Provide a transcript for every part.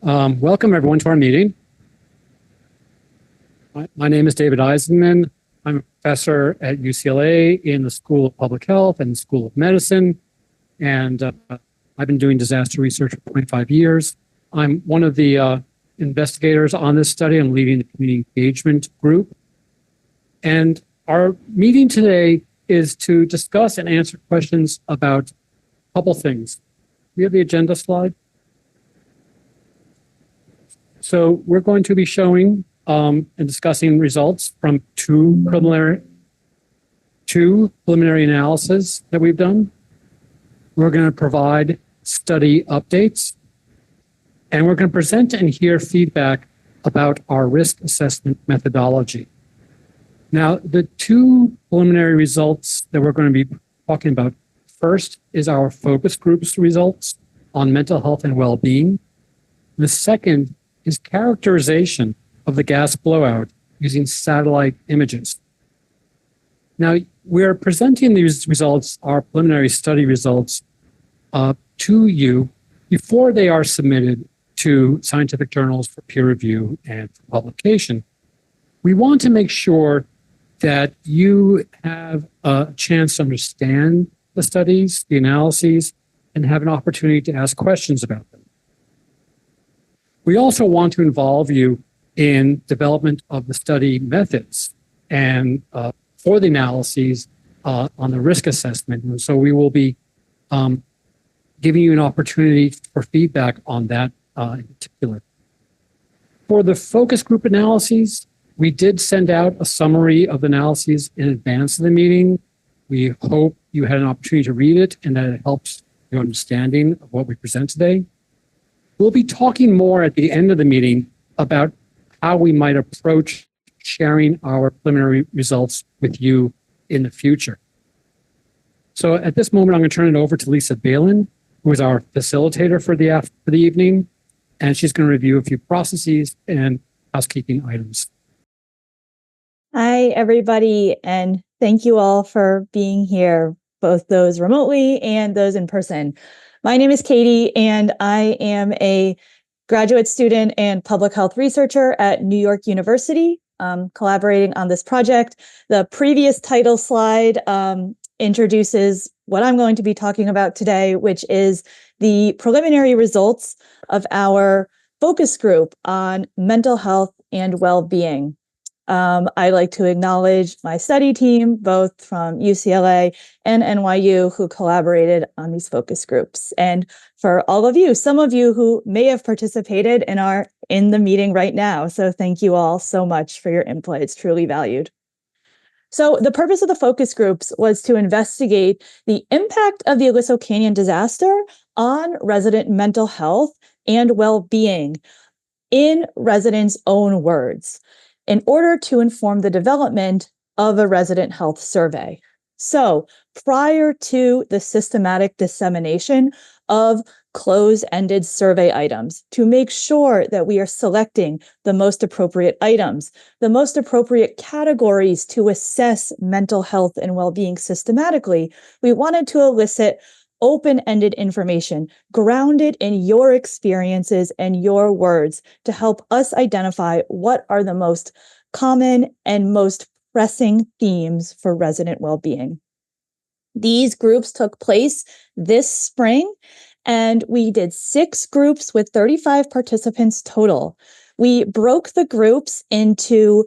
Welcome everyone to our meeting. My name is David Eisenman. I'm a professor at UCLA in the School of Public Health and the School of Medicine. And I've been doing disaster research for 25 years. I'm one of the investigators on this study. I'm leading the community engagement group. And our meeting today is to discuss and answer questions about a couple things. We have the agenda slide. So we're going to be showing and discussing results from two preliminary analyses that we've done. We're going to provide study updates, and we're going to present and hear feedback about our risk assessment methodology. Now, the two preliminary results that we're going to be talking about first is our focus groups results on mental health and well-being. The second is characterization of the gas blowout using satellite images. Now, we're presenting these results, our preliminary study results, to you before they are submitted to scientific journals for peer review and for publication. We want to make sure that you have a chance to understand the studies, the analyses, and have an opportunity to ask questions about them. We also want to involve you in development of the study methods and for the analyses on the risk assessment. And so we will be giving you an opportunity for feedback on that in particular. For the focus group analyses, we did send out a summary of the analyses in advance of the meeting. We hope you had an opportunity to read it and that it helps your understanding of what we present today. We'll be talking more at the end of the meeting about how we might approach sharing our preliminary results with you in the future. So at this moment, I'm going to turn it over to Lisa Balin, who is our facilitator for the evening, and she's going to review a few processes and housekeeping items. Hi, everybody, and thank you all for being here, both those remotely and those in person. My name is Katie, and I am a graduate student and public health researcher at New York University, collaborating on this project. The previous title slide introduces what I'm going to be talking about today, which is the preliminary results of our focus group on mental health and well-being. I'd like to acknowledge my study team, both from UCLA and NYU, who collaborated on these focus groups. And for all of you, some of you who may have participated and are in the meeting right now. So thank you all so much for your input. It's truly valued. So the purpose of the focus groups was to investigate the impact of the Aliso Canyon disaster on resident mental health and well-being in residents' own words, in order to inform the development of a resident health survey. So prior to the systematic dissemination of close-ended survey items, to make sure that we are selecting the most appropriate items, the most appropriate categories to assess mental health and well-being systematically, we wanted to elicit open-ended information grounded in your experiences and your words to help us identify what are the most common and most pressing themes for resident well-being. These groups took place this spring, and we did 6 groups with 35 participants total. We broke the groups into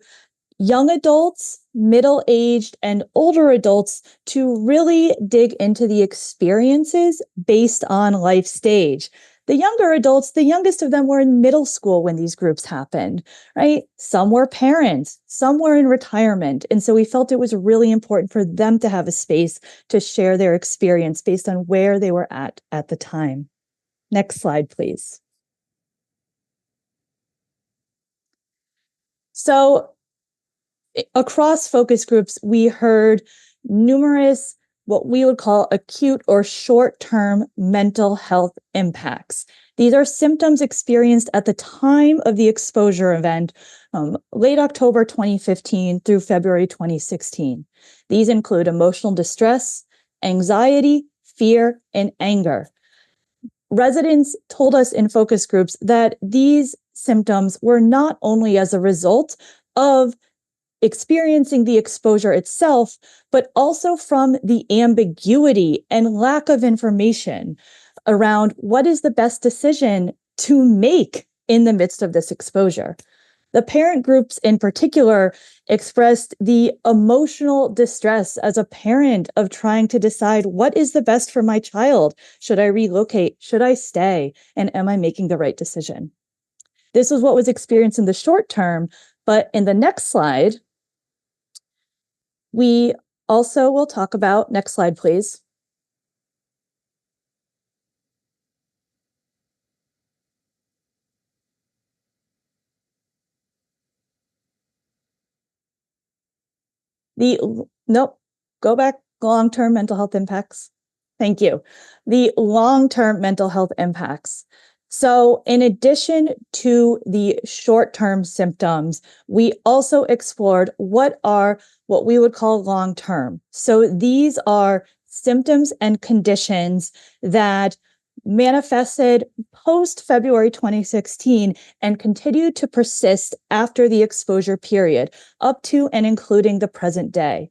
young adults, middle-aged, and older adults to really dig into the experiences based on life stage. The younger adults, the youngest of them were in middle school when these groups happened, right? Some were parents, some were in retirement. And so we felt it was really important for them to have a space to share their experience based on where they were at the time. Next slide, please. So across focus groups, we heard numerous what we would call acute or short-term mental health impacts. These are symptoms experienced at the time of the exposure event, late October 2015 through February 2016. These include emotional distress, anxiety, fear, and anger. residents told us in focus groups that these symptoms were not only as a result of experiencing the exposure itself, but also from the ambiguity and lack of information around what is the best decision to make in the midst of this exposure. The parent groups in particular expressed the emotional distress as a parent of trying to decide what is the best for my child. Should I relocate? Should I stay? And am I making the right decision? This was what was experienced in the short term, but in the next slide, we also will talk about, next slide, please. Nope, go back, long-term mental health impacts. Thank you. The long-term mental health impacts. So in addition to the short-term symptoms, we also explored what we would call long-term. So these are symptoms and conditions that manifested post February 2016 and continued to persist after the exposure period, up to and including the present day.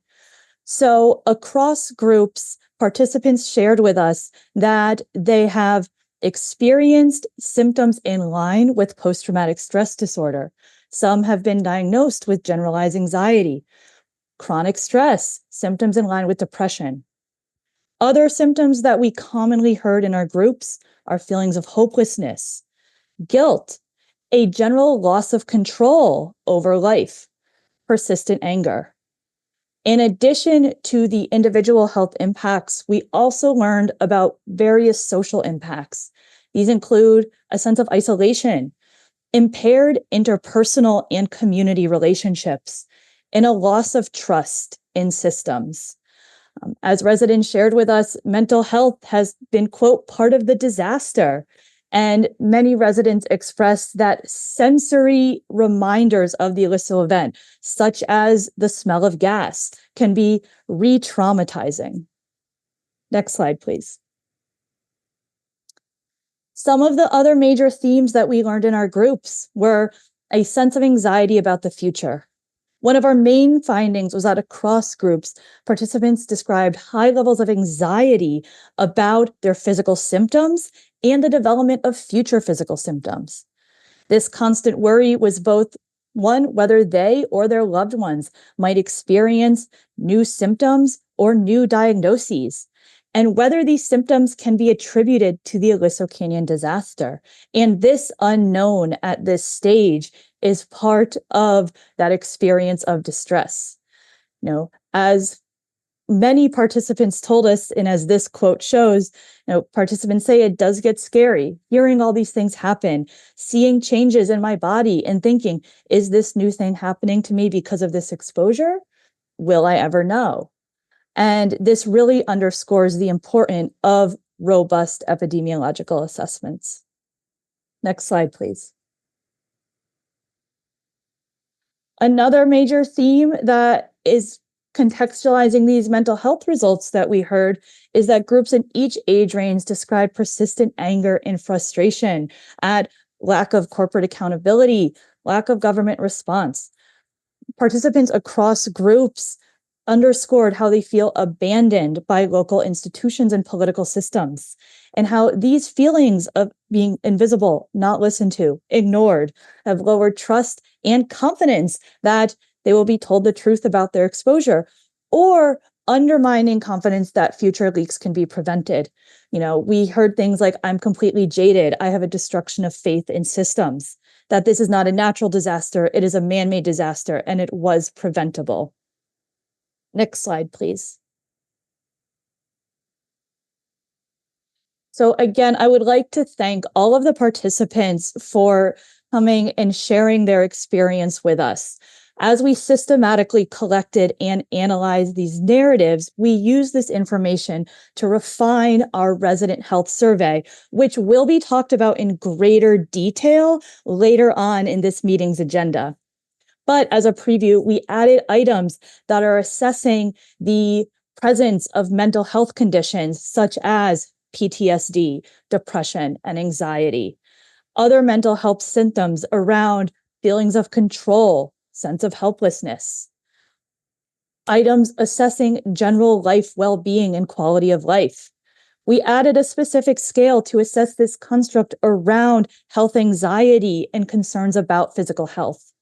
So across groups, participants shared with us that they have experienced symptoms in line with post-traumatic stress disorder. Some have been diagnosed with generalized anxiety, chronic stress, symptoms in line with depression. Other symptoms that we commonly heard in our groups are feelings of hopelessness, guilt, a general loss of control over life, persistent anger. In addition to the individual health impacts, we also learned about various social impacts. These include a sense of isolation, impaired interpersonal and community relationships, and a loss of trust in systems. As residents shared with us, mental health has been, quote, part of the disaster. And many residents expressed that sensory reminders of the Aliso event, such as the smell of gas, can be re-traumatizing. Next slide, please. Some of the other major themes that we learned in our groups were a sense of anxiety about the future. One of our main findings was that across groups, participants described high levels of anxiety about their physical symptoms and the development of future physical symptoms. This constant worry was both, one, whether they or their loved ones might experience new symptoms or new diagnoses, and whether these symptoms can be attributed to the Aliso Canyon disaster. And this unknown at this stage is part of that experience of distress. As many participants told us, and as this quote shows, participants say it does get scary, hearing all these things happen, seeing changes in my body and thinking, is this new thing happening to me because of this exposure? Will I ever know? And this really underscores the importance of robust epidemiological assessments. Next slide, please. Another major theme that is contextualizing these mental health results that we heard is that groups in each age range describe persistent anger and frustration at lack of corporate accountability, lack of government response. Participants across groups underscored how they feel abandoned by local institutions and political systems, and how these feelings of being invisible, not listened to, ignored, have lowered trust and confidence that they will be told the truth about their exposure, or undermining confidence that future leaks can be prevented. We heard things like, I'm completely jaded. I have a destruction of faith in systems, that this is not a natural disaster. It is a man-made disaster, and it was preventable. Next slide, please. So again, I would like to thank all of the participants for coming and sharing their experience with us. As we systematically collected and analyzed these narratives, we use this information to refine our resident health survey, which will be talked about in greater detail later on in this meeting's agenda. But as a preview, we added items that are assessing the presence of mental health conditions such as PTSD, depression, and anxiety. Other mental health symptoms around feelings of control, sense of helplessness. Items assessing general life well-being and quality of life. We added a specific scale to assess this construct around health anxiety and concerns about physical health.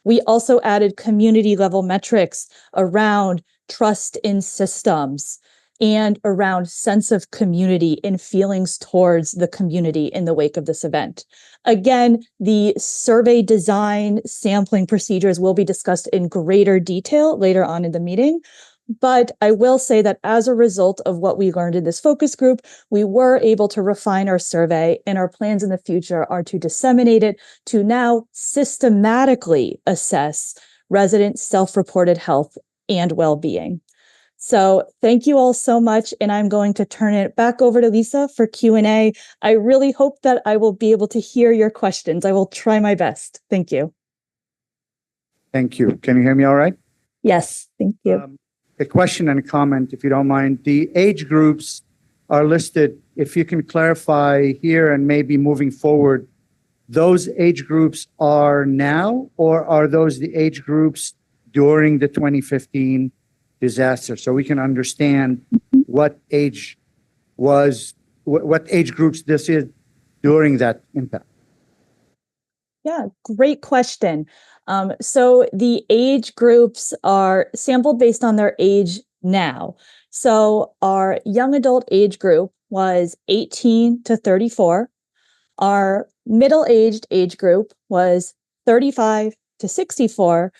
We also added community level metrics around trust in systems and around sense of community and feelings towards the community in the wake of this event. Again, the survey design sampling procedures will be discussed in greater detail later on in the meeting. But I will say that as a result of what we learned in this focus group, we were able to refine our survey, and our plans in the future are to disseminate it to now systematically assess resident self-reported health and well-being. So thank you all so much, and I'm going to turn it back over to Lisa for Q&A. I really hope that I will be able to hear your questions. I will try my best. Thank you. Thank you. Can you hear me all right? Yes, thank you. A question and a comment, if you don't mind. The age groups are listed. If you can clarify here and maybe moving forward, those age groups are now, or are those the age groups during the 2015 disaster? So we can understand what age was, what age groups this is during that impact. Yeah, great question. So the age groups are sampled based on their age now. So our young adult age group was 18 to 34. Our middle-aged age group was 35 to 64.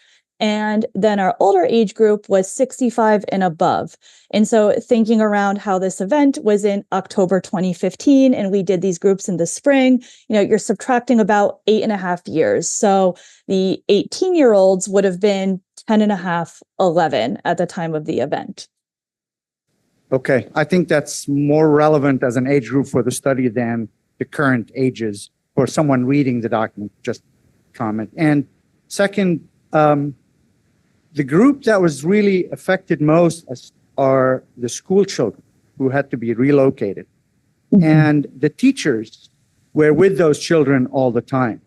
And then our older age group was 65 and above. And so thinking around how this event was in October 2015, and we did these groups in the spring, you're subtracting about 8.5 years. So the 18-year-olds would have been 10 and a half, 11 at the time of the event. Okay, I think that's more relevant as an age group for the study than the current ages for someone reading the document, just comment. And second, the group that was really affected most are the school children who had to be relocated. Mm-hmm. And the teachers were with those children all the time.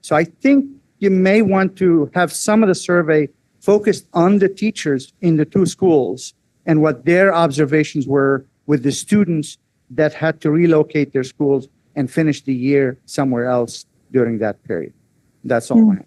So I think you may want to have some of the survey focused on the teachers in the two schools and what their observations were with the students that had to relocate their schools and finish the year somewhere else during that period. That's all I have.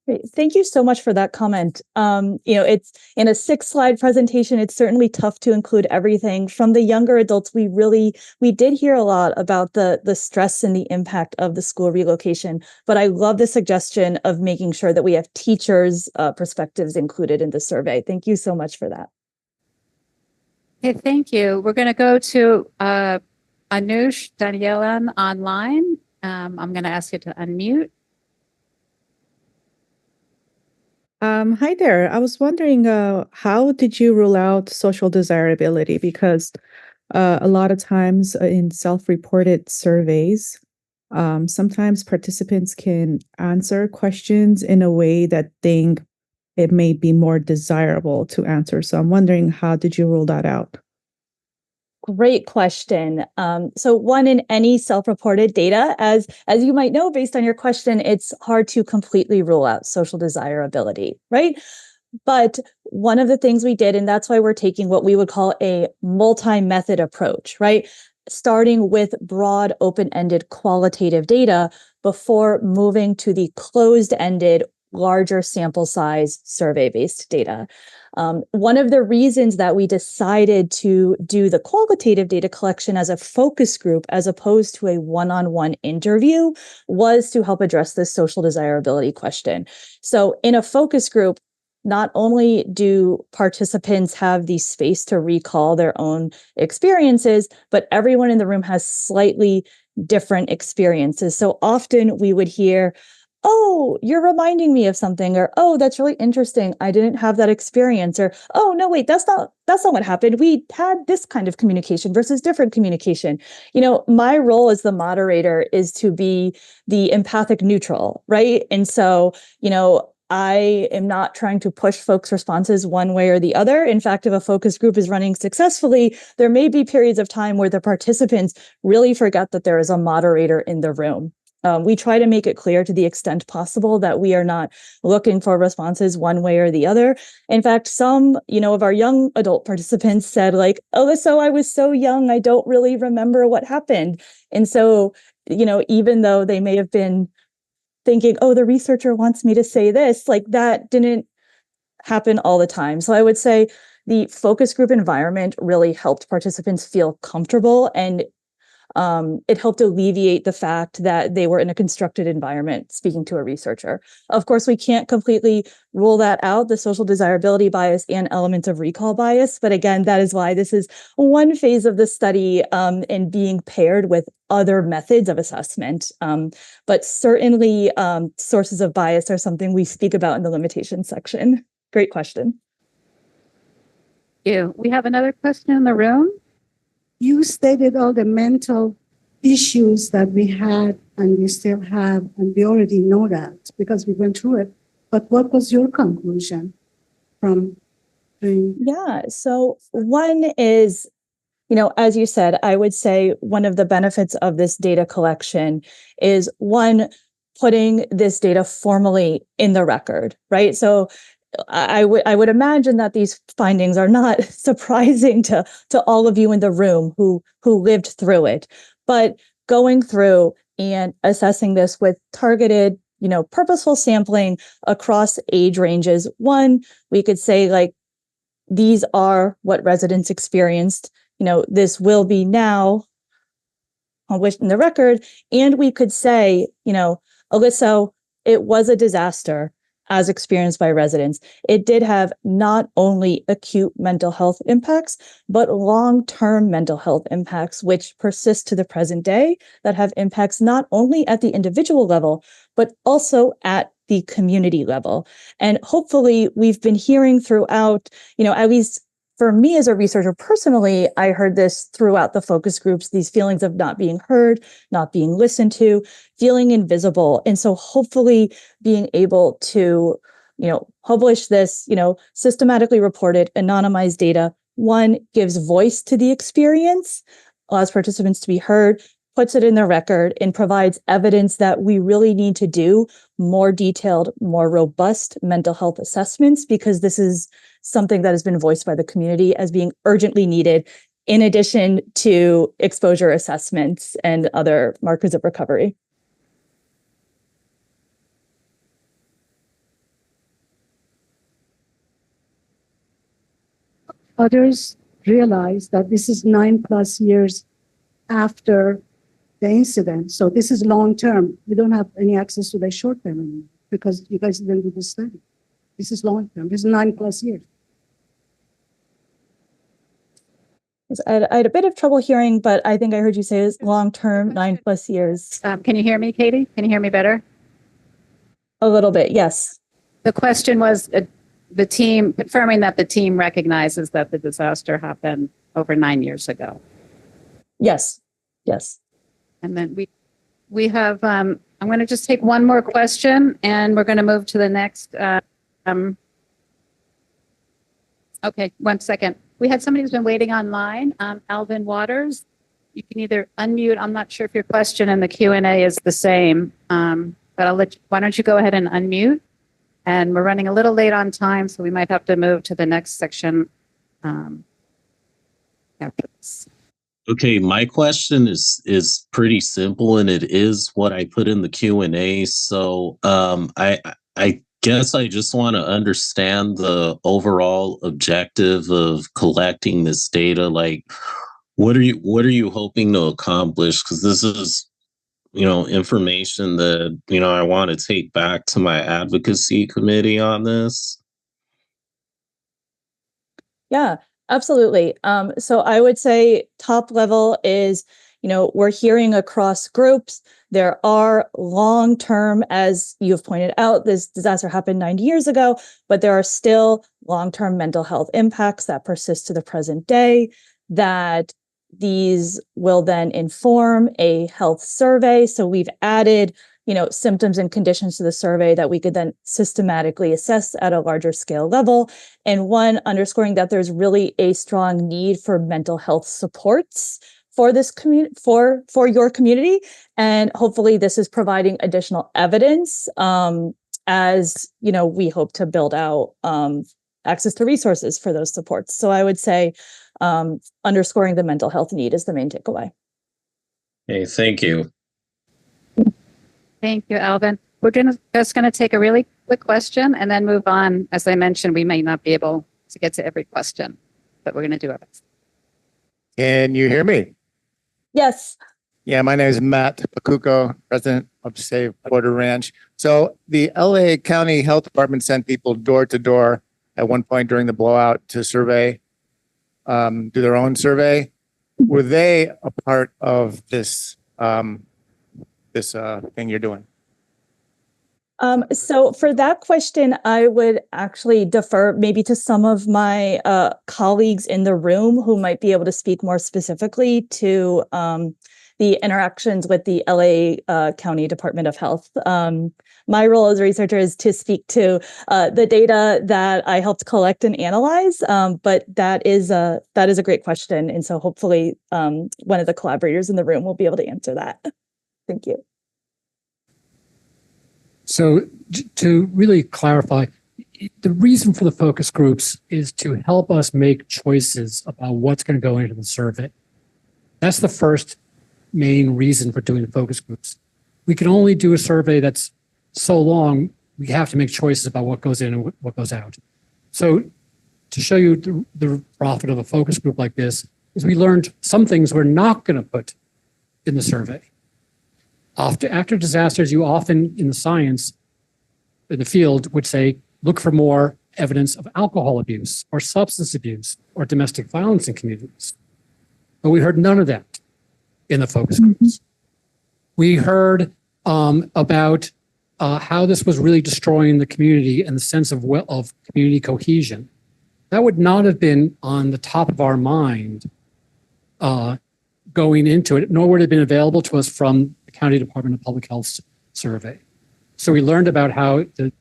Great. Thank you so much for that comment. It's in a 6-slide presentation. It's certainly tough to include everything. From the younger adults, we did hear a lot about the stress and the impact of the school relocation. But I love the suggestion of making sure that we have teachers' perspectives included in the survey. Thank you so much for that. Okay, thank you. We're going to go to Anush Danielan online. I'm going to ask you to unmute. Hi there. I was wondering, how did you rule out social desirability? Because a lot of times in self-reported surveys, sometimes participants can answer questions in a way that think it may be more desirable to answer. So I'm wondering, how did you rule that out? Great question. So one, in any self-reported data, as you might know, based on your question, it's hard to completely rule out social desirability, right? But one of the things we did, and that's why we're taking what we would call a multi-method approach, right? Starting with broad, open-ended qualitative data before moving to the closed-ended, larger sample size survey-based data. One of the reasons that we decided to do the qualitative data collection as a focus group as opposed to a one-on-one interview was to help address this social desirability question. So in a focus group, not only do participants have the space to recall their own experiences, but everyone in the room has slightly different experiences. So often we would hear, "Oh, you're reminding me of something," or, "Oh, that's really interesting. I didn't have that experience," or, "Oh, no, wait, that's not what happened. We had this kind of communication versus different communication." My role as the moderator is to be the empathic neutral, right? And so, I am not trying to push folks' responses one way or the other. In fact, if a focus group is running successfully, there may be periods of time where the participants really forget that there is a moderator in the room. We try to make it clear to the extent possible that we are not looking for responses one way or the other. In fact, some, of our young adult participants said like, Aliso, I was so young, I don't really remember what happened. And so, even though they may have been thinking, oh, the researcher wants me to say this, like that didn't happen all the time. So I would say the focus group environment really helped participants feel comfortable, and it helped alleviate the fact that they were in a constructed environment speaking to a researcher. Of course, we can't completely rule that out, the social desirability bias and elements of recall bias. But again, that is why this is one phase of the study and being paired with other methods of assessment. But certainly sources of bias are something we speak about in the limitations section. Great question. Thank you. We have another question in the room. You stated all the mental issues that we had and we still have, and we already know that because we went through it. But what was your conclusion from doing? Yeah, so one is, as you said, I would say one of the benefits of this data collection is one, putting this data formally in the record, right? So I would imagine that these findings are not surprising to all of you in the room who lived through it, but going through and assessing this with targeted, purposeful sampling across age ranges. One, we could say like, these are what residents experienced, this will be now published in the record. And we could say, Aliso, it was a disaster as experienced by residents. It did have not only acute mental health impacts, but long-term mental health impacts, which persist to the present day, that have impacts not only at the individual level, but also at the community level. And hopefully we've been hearing throughout, at least for me as a researcher personally, I heard this throughout the focus groups, these feelings of not being heard, not being listened to, feeling invisible. And so hopefully being able to, publish this, systematically reported, anonymized data, one, gives voice to the experience, allows participants to be heard, puts it in the record, and provides evidence that we really need to do more detailed, more robust mental health assessments, because this is something that has been voiced by the community as being urgently needed, in addition to exposure assessments and other markers of recovery. Others realize that this is 9+ years after the incident. So this is long term. We don't have any access to the short term anymore because you guys didn't do the study. This is long term. This is 9+ years. I had a bit of trouble hearing, but I think I heard you say it's long-term, 9+ years. Can you hear me, Katie? Can you hear me better? A little bit, yes. The question was the team confirming that the team recognizes that the disaster happened over 9 years ago. Yes, yes. And then we have, I'm going to just take one more question and we're going to move to the next. Okay, 1 second. We had somebody who's been waiting online, Alvin Waters. You can either unmute. I'm not sure if your question in the Q&A is the same, but I'll let you, why don't you go ahead and unmute? And we're running a little late on time, so we might have to move to the next section after this. Okay, my question is pretty simple, and it is what I put in the Q&A. So I guess I just want to understand the overall objective of collecting this data. Like, what are you hoping to accomplish? Because this is, information that, I want to take back to my advocacy committee on this. Yeah, absolutely. So I would say top level is, we're hearing across groups. There are long-term, as you've pointed out, this disaster happened 90 years ago, but there are still long-term mental health impacts that persist to the present day, that these will then inform a health survey. So we've added symptoms and conditions to the survey that we could then systematically assess at a larger scale level. And one, underscoring that there's really a strong need for mental health supports for this community, for your community. And hopefully this is providing additional evidence as we hope to build out access to resources for those supports. So I would say underscoring the mental health need is the main takeaway. Hey, thank you. Thank you, Alvin. We're just going to take a really quick question and then move on. As I mentioned, we may not be able to get to every question, but we're going to do our best. Can you hear me? Yes. Yeah, my name is Matt Pacuco, president of Save Porter Ranch. So the LA County Health Department sent people door to door at one point during the blowout to survey, do their own survey. Were they a part of this thing you're doing? So for that question, I would actually defer maybe to some of my colleagues in the room who might be able to speak more specifically to the interactions with the LA County Department of Health. My role as a researcher is to speak to the data that I helped collect and analyze, but that is a great question. And so hopefully one of the collaborators in the room will be able to answer that. Thank you. So to really clarify, the reason for the focus groups is to help us make choices about what's going to go into the survey. That's the first main reason for doing the focus groups. We can only do a survey that's so long, we have to make choices about what goes in and what goes out. So to show you the profit of a focus group like this is we learned some things we're not going to put in the survey. After disasters, you often in the science, in the field, would say, look for more evidence of alcohol abuse or substance abuse or domestic violence in communities. But we heard none of that in the focus groups. We heard about how this was really destroying the community and the sense of community cohesion. That would not have been on the top of our mind going into it, nor would it have been available to us from the County Department of Public Health survey. So we learned about how the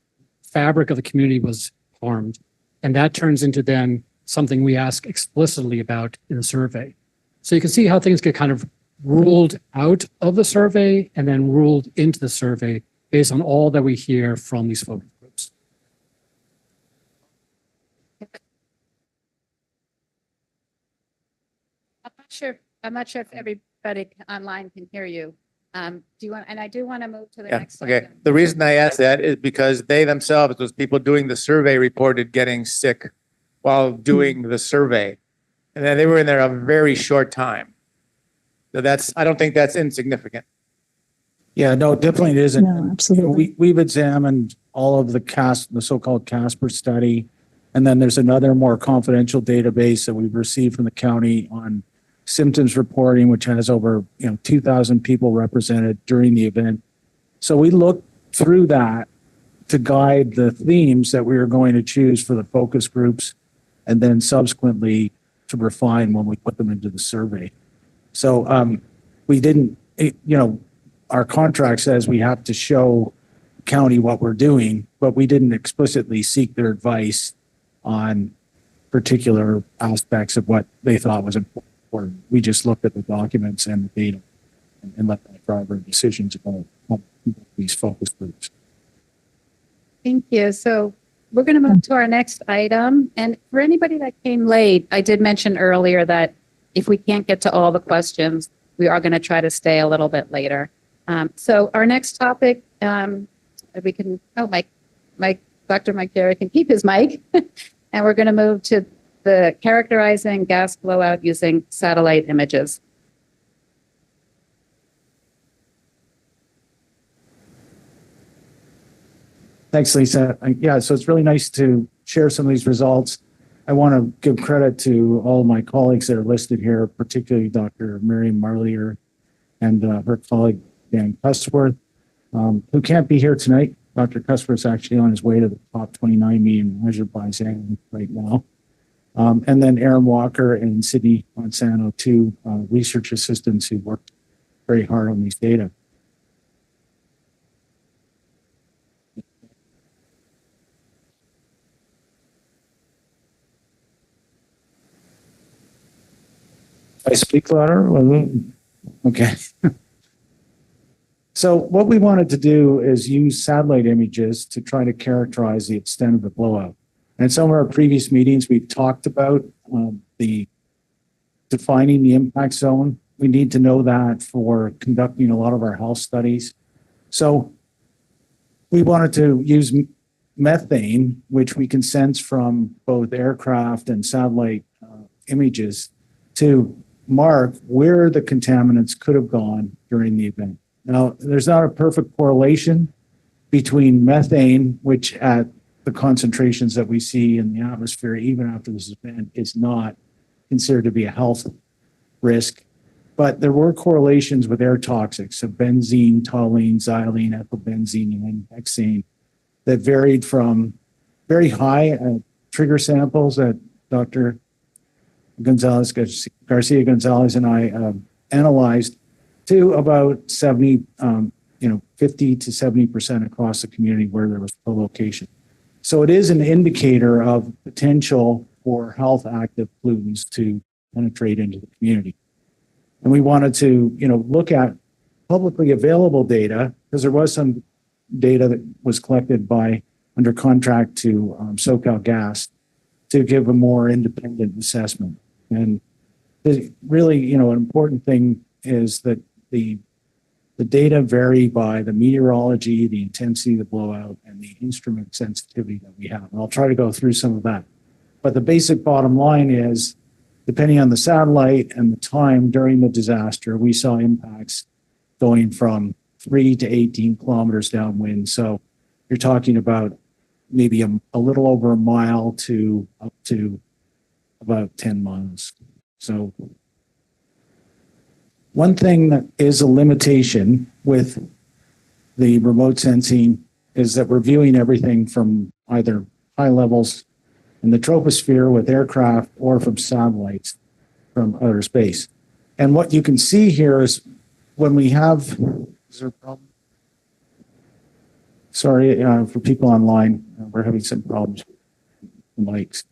fabric of the community was harmed, and that turns into then something we ask explicitly about in the survey. So you can see how things get kind of ruled out of the survey and then ruled into the survey based on all that we hear from these focus groups. I'm not sure if everybody online can hear you. Do you want? And I do want to move to the Yeah, next. okay. Section. The reason I asked that is because they themselves, those people doing the survey, reported getting sick while doing the survey. And then they were in there a very short time. So I don't think that's insignificant. Yeah, no, definitely it isn't. No, absolutely. We've examined all of the so-called Casper study. And then there's another more confidential database that we've received from the county on symptoms reporting, which has over 2,000 people represented during the event. So we looked through that to guide the themes that we were going to choose for the focus groups, and then subsequently to refine when we put them into the survey. So we didn't, our contract says we have to show county what we're doing, but we didn't explicitly seek their advice on particular aspects of what they thought was important. We just looked at the documents and the data and let that drive our decisions about these focus groups. Thank you. So we're going to move to our next item. And for anybody that came late, I did mention earlier that if we can't get to all the questions, we are going to try to stay a little bit later. So our next topic, we can, Dr. Mike Carey can keep his mic. And we're going to move to the characterizing gas blowout using satellite images. Thanks, Lisa. Yeah, so it's really nice to share some of these results. I want to give credit to all of my colleagues that are listed here, particularly Dr. Miriam Marlier and her colleague, Dan Cusworth, who can't be here tonight. Dr. Cusworth's actually on his way to the top 29 meeting measured by Zang right now. And then Aaron Walker and Sydney Monsanto, two research assistants who worked very hard on these data. I speak louder? Okay. So what we wanted to do is use satellite images to try to characterize the extent of the blowout. And in some of our previous meetings, we've talked about the defining the impact zone. We need to know that for conducting a lot of our health studies. So we wanted to use methane, which we can sense from both aircraft and satellite images, to mark where the contaminants could have gone during the event. Now, there's not a perfect correlation between methane, which at the concentrations that we see in the atmosphere, even after this event, is not considered to be a health risk. But there were correlations with air toxics, so benzene, toluene, xylene, ethylbenzene, and hexane that varied from very high trigger samples that Dr. Garcia Gonzalez and I analyzed to about 50 to 70% across the community where there was co-location. So it is an indicator of potential for health active pollutants to penetrate into the community. And we wanted to, look at publicly available data, because there was some data that was collected under contract to SoCal Gas to give a more independent assessment. And really, an important thing is that the data vary by the meteorology, the intensity of the blowout, and the instrument sensitivity that we have. And I'll try to go through some of that. But the basic bottom line is, depending on the satellite and the time during the disaster, we saw impacts going from 3 to 18 kilometers downwind. So you're talking about maybe a little over a mile to up to about 10 miles. So one thing that is a limitation with the remote sensing is that we're viewing everything from either high levels in the troposphere with aircraft or from satellites from outer space. And what you can see here is when we have, is there a problem? Sorry, for people online, we're having some problems with the mics.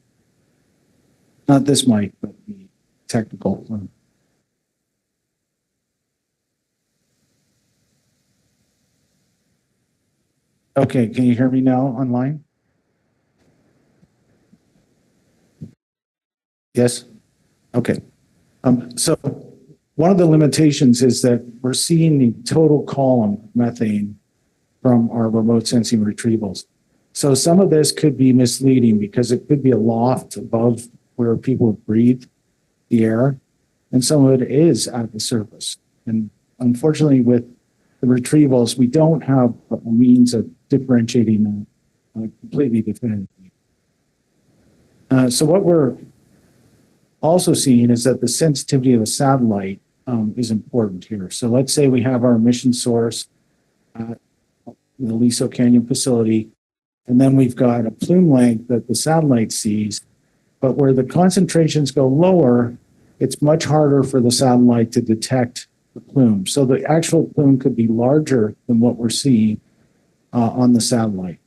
Not this mic, but the technical one. Okay, can you hear me now online? Yes? Okay. So one of the limitations is that we're seeing the total column of methane from our remote sensing retrievals. So some of this could be misleading because it could be a loft above where people breathe the air, and some of it is at the surface. And unfortunately, with the retrievals, we don't have a means of differentiating that completely definitively. So what we're also seeing is that the sensitivity of the satellite is important here. So let's say we have our emission source at the Aliso Canyon facility, and then we've got a plume length that the satellite sees, but where the concentrations go lower, it's much harder for the satellite to detect the plume. So the actual plume could be larger than what we're seeing on the satellite.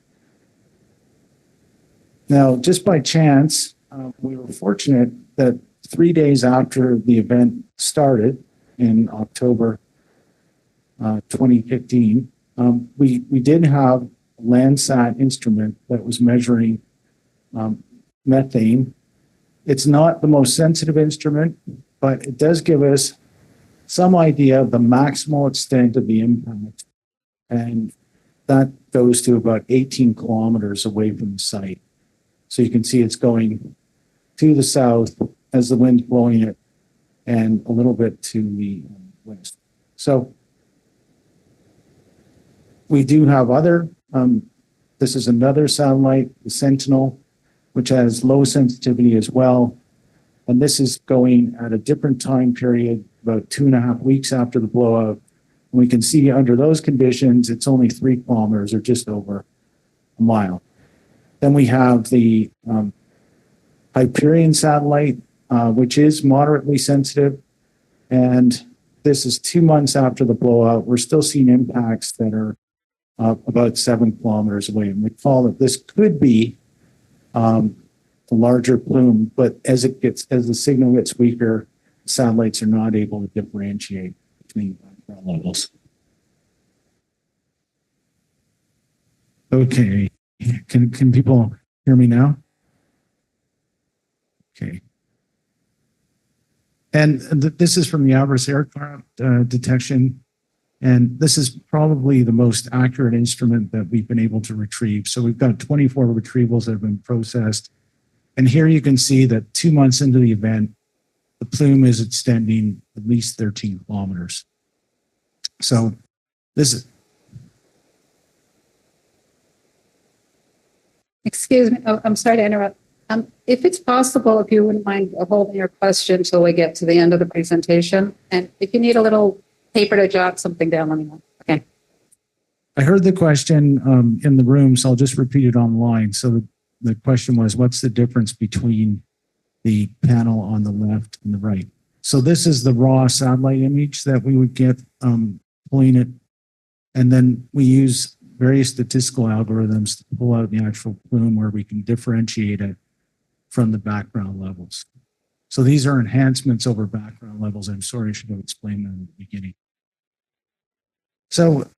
Now, just by chance, we were fortunate that 3 days after the event started in October 2015, we did have a Landsat instrument that was measuring methane. It's not the most sensitive instrument, but it does give us some idea of the maximal extent of the impact. And that goes to about 18 kilometers away from the site. So you can see it's going to the south as the wind's blowing it and a little bit to the west. So we do have other, this is another satellite, the Sentinel, which has low sensitivity as well. And this is going at a different time period, about 2.5 weeks after the blowout. And we can see under those conditions, it's only 3 kilometers or just over a mile. Then we have the Hyperion satellite, which is moderately sensitive. And this is 2 months after the blowout. We're still seeing impacts that are about 7 kilometers away. And recall that this could be a larger plume, but as the signal gets weaker, satellites are not able to differentiate between background levels. Okay, can people hear me now? Okay. And this is from the Avarice aircraft detection. And this is probably the most accurate instrument that we've been able to retrieve. So we've got 24 retrievals that have been processed. And here you can see that 2 months into the event, the plume is extending at least 13 kilometers. So this is, Excuse me. Oh, I'm sorry to interrupt. If it's possible, if you wouldn't mind holding your question until we get to the end of the presentation. And if you need a little paper to jot something down, let me know. Okay. I heard the question in the room, so I'll just repeat it online. So the question was, what's the difference between the panel on the left and the right? So this is the raw satellite image that we would get pulling it. And then we use various statistical algorithms to pull out the actual plume where we can differentiate it from the background levels. So these are enhancements over background levels. I'm sorry, I should have explained that in the beginning. So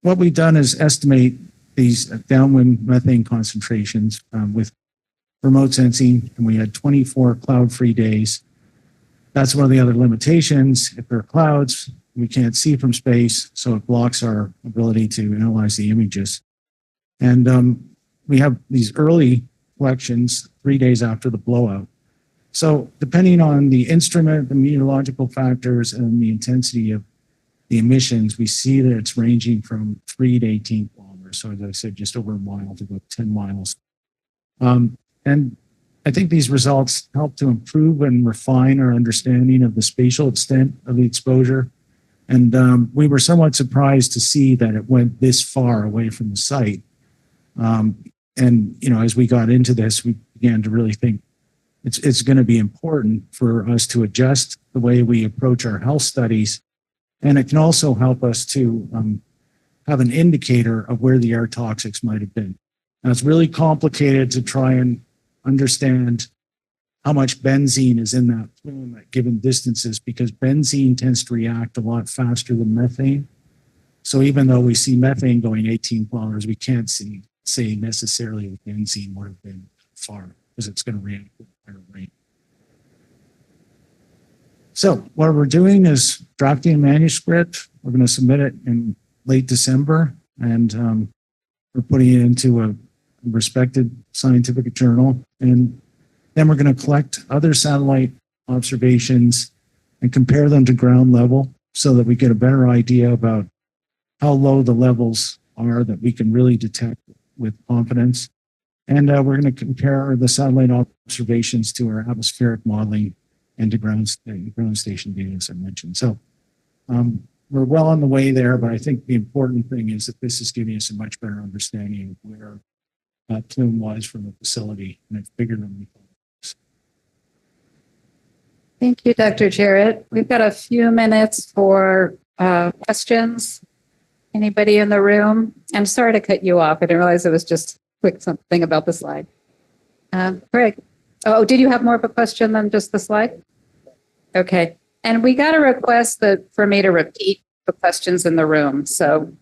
what we've done is estimate these downwind methane concentrations with remote sensing, and we had 24 cloud-free days. That's one of the other limitations. If there are clouds, we can't see from space, so it blocks our ability to analyze the images. And we have these early collections 3 days after the blowout. So depending on the instrument, the meteorological factors, and the intensity of the emissions, we see that it's ranging from 3 to 18 kilometers. So as I said, just over a mile to about 10 miles. And I think these results help to improve and refine our understanding of the spatial extent of the exposure. And we were somewhat surprised to see that it went this far away from the site. And, you know, as we got into this, we began to really think it's going to be important for us to adjust the way we approach our health studies. And it can also help us to have an indicator of where the air toxics might have been. Now, it's really complicated to try and understand how much benzene is in that plume at given distances, because benzene tends to react a lot faster than methane. So even though we see methane going 18 kilometers, we can't say necessarily that benzene would have been far, because it's going to react at a higher rate. So what we're doing is drafting a manuscript. We're going to submit it in late December, and we're putting it into a respected scientific journal. And then we're going to collect other satellite observations and compare them to ground level so that we get a better idea about how low the levels are that we can really detect with confidence. And we're going to compare the satellite observations to our atmospheric modeling and to ground station data, as I mentioned. So we're well on the way there, but I think the important thing is that this is giving us a much better understanding of where that plume was from the facility, and it's bigger than we thought. Thank you, Dr. Jarrett. We've got a few minutes for questions. Anybody in the room? I'm sorry to cut you off. I didn't realize it was just quick something about the slide. Greg, oh, did you have more of a question than just the slide? Okay. And we got a request for me to repeat the questions in the room. So.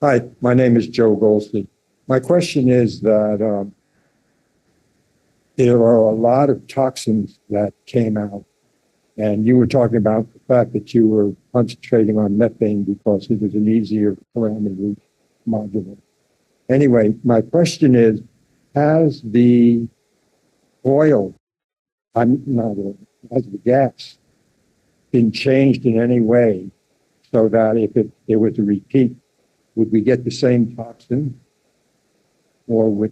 Hi, my name is Joe Goldstein. My question is that there are a lot of toxins that came out, and you were talking about the fact that you were concentrating on methane because it was an easier parameter module. Anyway, my question is, has the oil, has the gas been changed in any way so that if it was a repeat, would we get the same toxin, or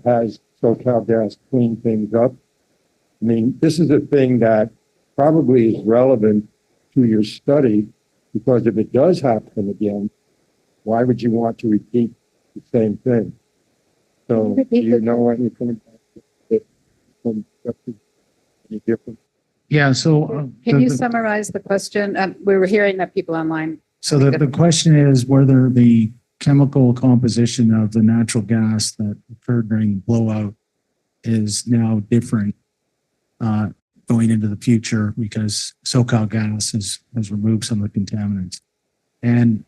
has SoCalGas cleaned things up? I mean, this is a thing that probably is relevant to your study, because if it does happen again, why would you want to repeat the same thing? So, do you know anything about it? Any different? Yeah, so Can you summarize the question? We were hearing that people online. So the question is whether the chemical composition of the natural gas that occurred during the blowout is now different going into the future because SoCal Gas has removed some of the contaminants. And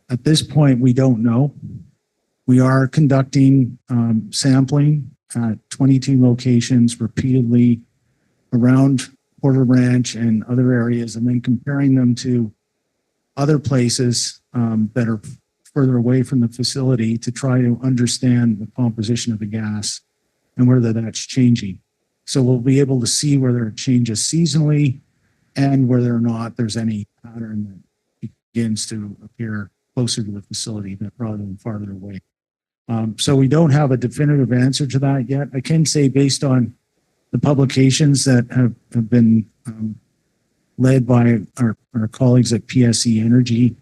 at this point, we don't know. We are conducting sampling at 22 locations repeatedly around Porter Ranch and other areas, and then comparing them to other places that are further away from the facility to try to understand the composition of the gas and whether that's changing. So we'll be able to see whether it changes seasonally and whether or not there's any pattern that begins to appear closer to the facility rather than farther away. So we don't have a definitive answer to that yet. I can say based on the publications that have been led by our colleagues at PSE Energy,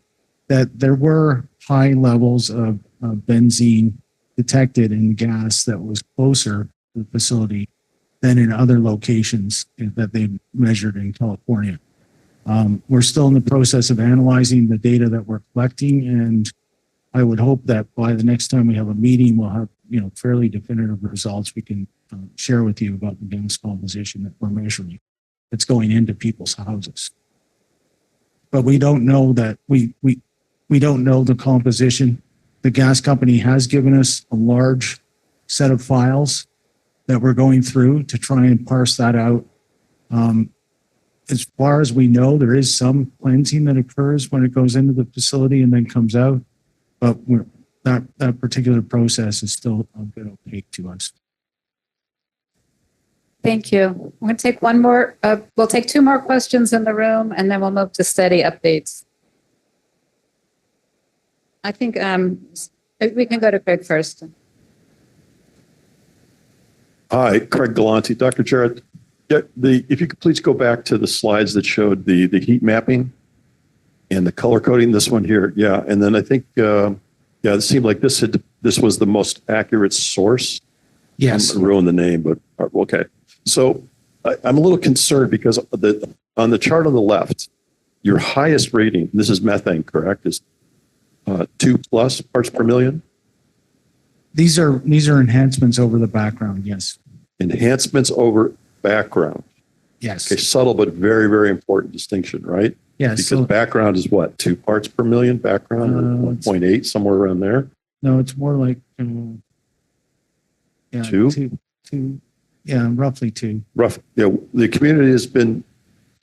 that there were high levels of benzene detected in gas that was closer to the facility than in other locations that they measured in California. We're still in the process of analyzing the data that we're collecting, and I would hope that by the next time we have a meeting, we'll have fairly definitive results we can share with you about the gas composition that we're measuring that's going into people's houses. But we don't know that we don't know the composition. The gas company has given us a large set of files that we're going through to try and parse that out. As far as we know, there is some cleansing that occurs when it goes into the facility and then comes out, but that particular process is still a bit opaque to us. Thank you. I'm going to take one more. We'll take two more questions in the room, and then we'll move to study updates. I think we can go to Craig first. Hi, Craig Galante. Dr. Jarrett, if you could please go back to the slides that showed the heat mapping and the color coding, this one here. Yeah. And then I think, it seemed like this was the most accurate source. Yes. I'm gonna ruin the name, but okay. So I'm a little concerned because on the chart on the left, your highest rating, this is methane, correct, is 2+ parts per million? These are enhancements over the background, yes. Enhancements over background. Yes. Okay, subtle but very, very important distinction, right? Yes. Because background is what, 2 parts per million background, or 1.8, somewhere around there? No, it's more like Two? Two. Yeah, roughly 2. Rough. Yeah, the community has been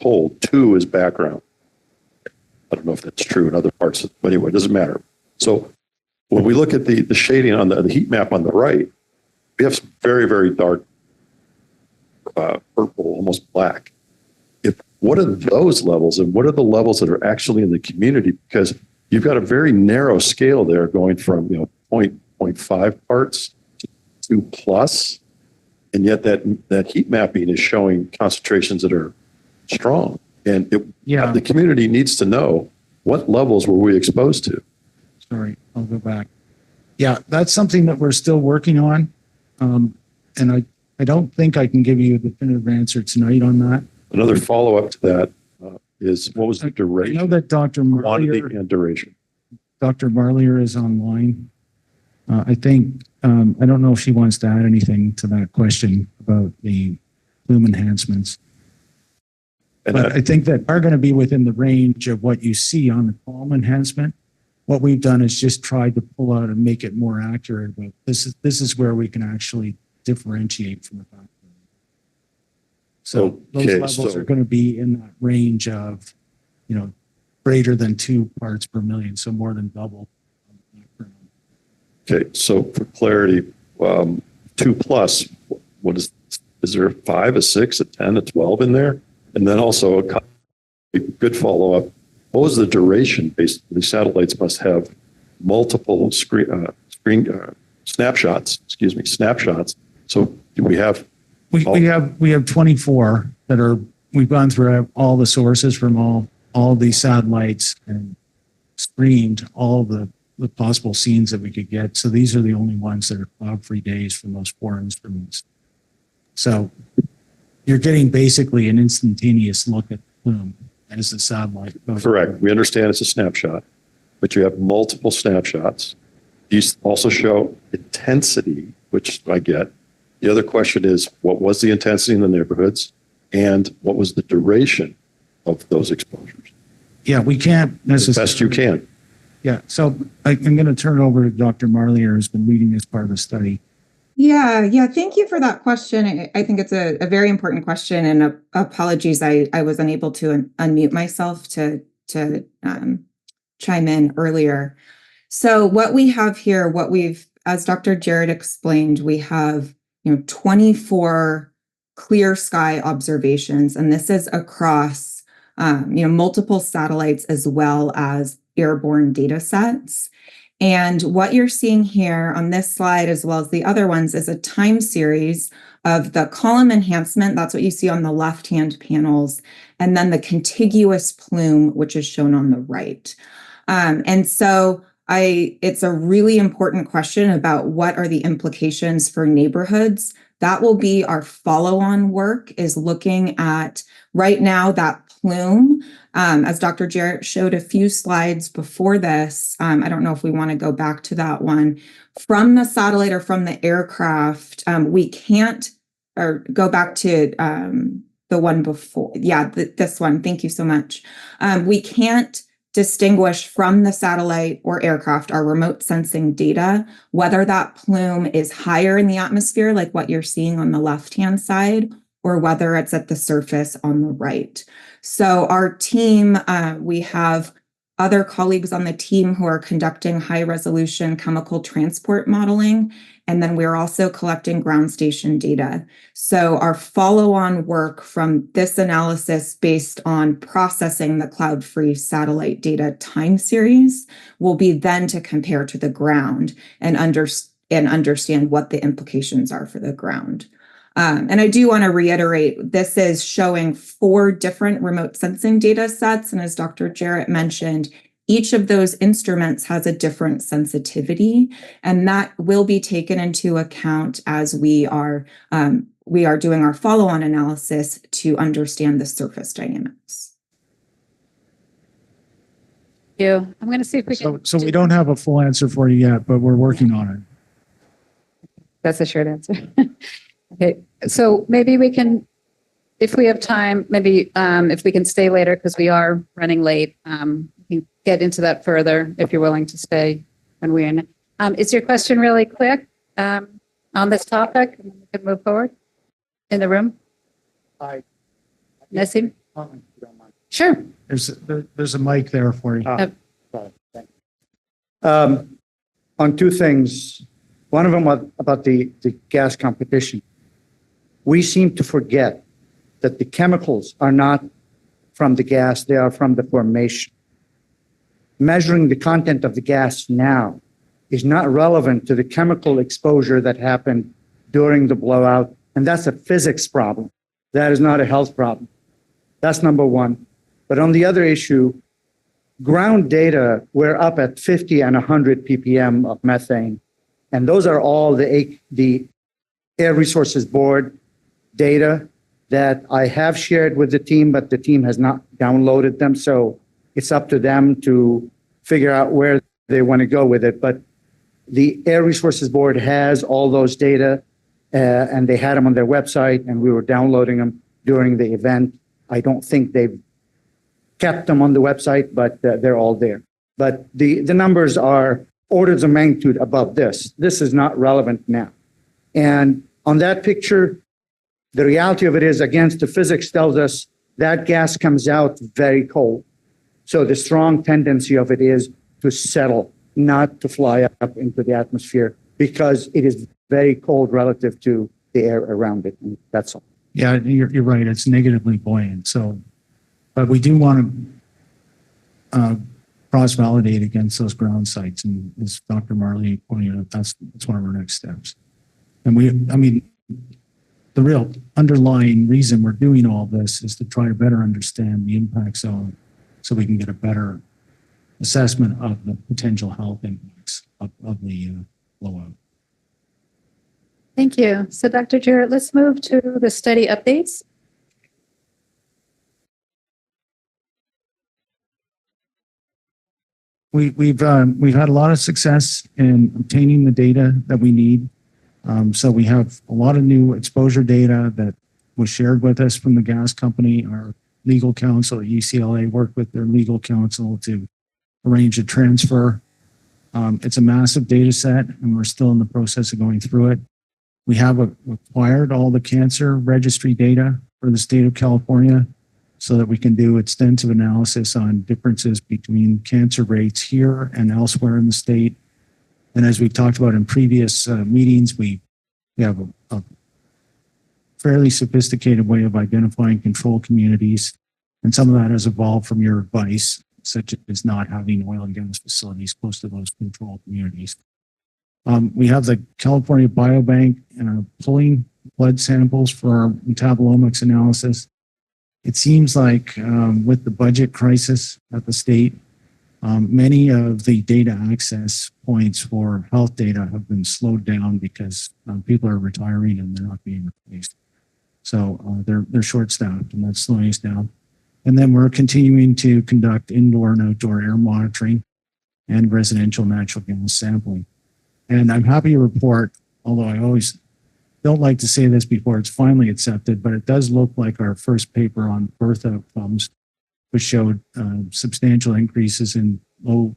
told 2 is background. I don't know if that's true in other parts, but anyway, it doesn't matter. So when we look at the shading on the heat map on the right, we have some very, very dark purple, almost black. What are those levels, and what are the levels that are actually in the community? Because you've got a very narrow scale there going from 0.5 parts to 2+, and yet that heat mapping is showing concentrations that are strong. And the community needs to know, what levels were we exposed to? Sorry, I'll go back. Yeah, that's something that we're still working on. And I don't think I can give you a definitive answer tonight on that. Another follow-up to that is, what was the duration? I know that Dr. Quantity Marlier, and duration. Dr. Marlier is online. I think, I don't know if she wants to add anything to that question about the plume enhancements. And But I think that are going to be within the range of what you see on the column enhancement. What we've done is just tried to pull out and make it more accurate. But this is where we can actually differentiate from the background. So those levels are going to be in that range of, greater than 2 parts per million, so more than double. Okay, so for clarity, 2+, what is there a 5, a 6, a 10, a 12 in there? And then also a good follow-up, what was the duration? Basically, satellites must have multiple snapshots. So do we have? We have 24 that we've gone through all the sources from all these satellites and screened all the possible scenes that we could get. So these are the only ones that are cloud-free days from those 4 instruments. So you're getting basically an instantaneous look at the plume as the satellite goes. Correct. We understand it's a snapshot, but you have multiple snapshots. These also show intensity, which I get. The other question is, what was the intensity in the neighborhoods? And what was the duration of those exposures? Yeah, we can't As necessarily. best you can. Yeah, so I'm going to turn it over to Dr. Marlier, who's been leading this part of the study. Yeah. Thank you for that question. I think it's a very important question, and apologies, I was unable to unmute myself to chime in earlier. So what we have here, as Dr. Jarrett explained, we have 24 clear sky observations, and this is across multiple satellites as well as airborne data sets. And what you're seeing here on this slide, as well as the other ones, is a time series of the column enhancement. That's what you see on the left-hand panels, and then the contiguous plume, which is shown on the right. And so it's a really important question about what are the implications for neighborhoods. That will be our follow-on work, is looking at right now that plume. As Dr. Jarrett showed a few slides before this, I don't know if we want to go back to that one. From the satellite or from the aircraft, we can't, or go back to the one before. Yeah, this one. Thank you so much. We can't distinguish from the satellite or aircraft, our remote sensing data, whether that plume is higher in the atmosphere, like what you're seeing on the left-hand side, or whether it's at the surface on the right. So our team, we have other colleagues on the team who are conducting high-resolution chemical transport modeling, and then we're also collecting ground station data. So our follow-on work from this analysis based on processing the cloud-free satellite data time series will be then to compare to the ground and understand what the implications are for the ground. And I do want to reiterate, this is showing 4 different remote sensing data sets. And as Dr. Jarrett mentioned, each of those instruments has a different sensitivity, and that will be taken into account as we are doing our follow-on analysis to understand the surface dynamics. Thank you. I'm going to see if we can. So we don't have a full answer for you yet, but we're working on it. That's a short answer. Okay, so maybe we can, if we have time, maybe if we can stay later, because we are running late, we can get into that further if you're willing to stay when we're in. Is your question really quick on this topic? And we can move forward in the room. Nassim? Sure. There's a mic there for you. On 2 things. One of them was about the gas competition. We seem to forget that the chemicals are not from the gas, they are from the formation. Measuring the content of the gas now is not relevant to the chemical exposure that happened during the blowout, and that's a physics problem. That is not a health problem. That's number one. But on the other issue, ground data, we're up at 50 and 100 ppm of methane, and those are all the Air Resources Board data that I have shared with the team, but the team has not downloaded them. So it's up to them to figure out where they want to go with it. But the Air Resources Board has all those data, and they had them on their website, and we were downloading them during the event. I don't think they've kept them on the website, but they're all there. But the numbers are orders of magnitude above this. This is not relevant now. And on that picture, the reality of it is, against the physics tells us that gas comes out very cold. So the strong tendency of it is to settle, not to fly up into the atmosphere, because it is very cold relative to the air around it. And that's all. Yeah, you're right. It's negatively buoyant. So, but we do want to cross-validate against those ground sites. And as Dr. Marley pointed out, that's one of our next steps. And the real underlying reason we're doing all this is to try to better understand the impact zone so we can get a better assessment of the potential health impacts of the blowout. Thank you. So Dr. Jarrett, let's move to the study updates. We've had a lot of success in obtaining the data that we need So we have a lot of new exposure data that was shared with us from the gas company. Our legal counsel at UCLA worked with their legal counsel to arrange a transfer. It's a massive data set, and we're still in the process of going through it. We have acquired all the cancer registry data for the state of California so that we can do extensive analysis on differences between cancer rates here and elsewhere in the state. And as we talked about in previous meetings, we have a fairly sophisticated way of identifying control communities. And some of that has evolved from your advice, such as not having oil and gas facilities close to those control communities. We have the California Biobank pulling blood samples for our metabolomics analysis. It seems like with the budget crisis at the state, many of the data access points for health data have been slowed down because people are retiring and they're not being replaced. So they're short-staffed, and that's slowing us down. And then we're continuing to conduct indoor and outdoor air monitoring and residential natural gas sampling. And I'm happy to report, although I always don't like to say this before it's finally accepted, but it does look like our first paper on birth outcomes, which showed substantial increases in low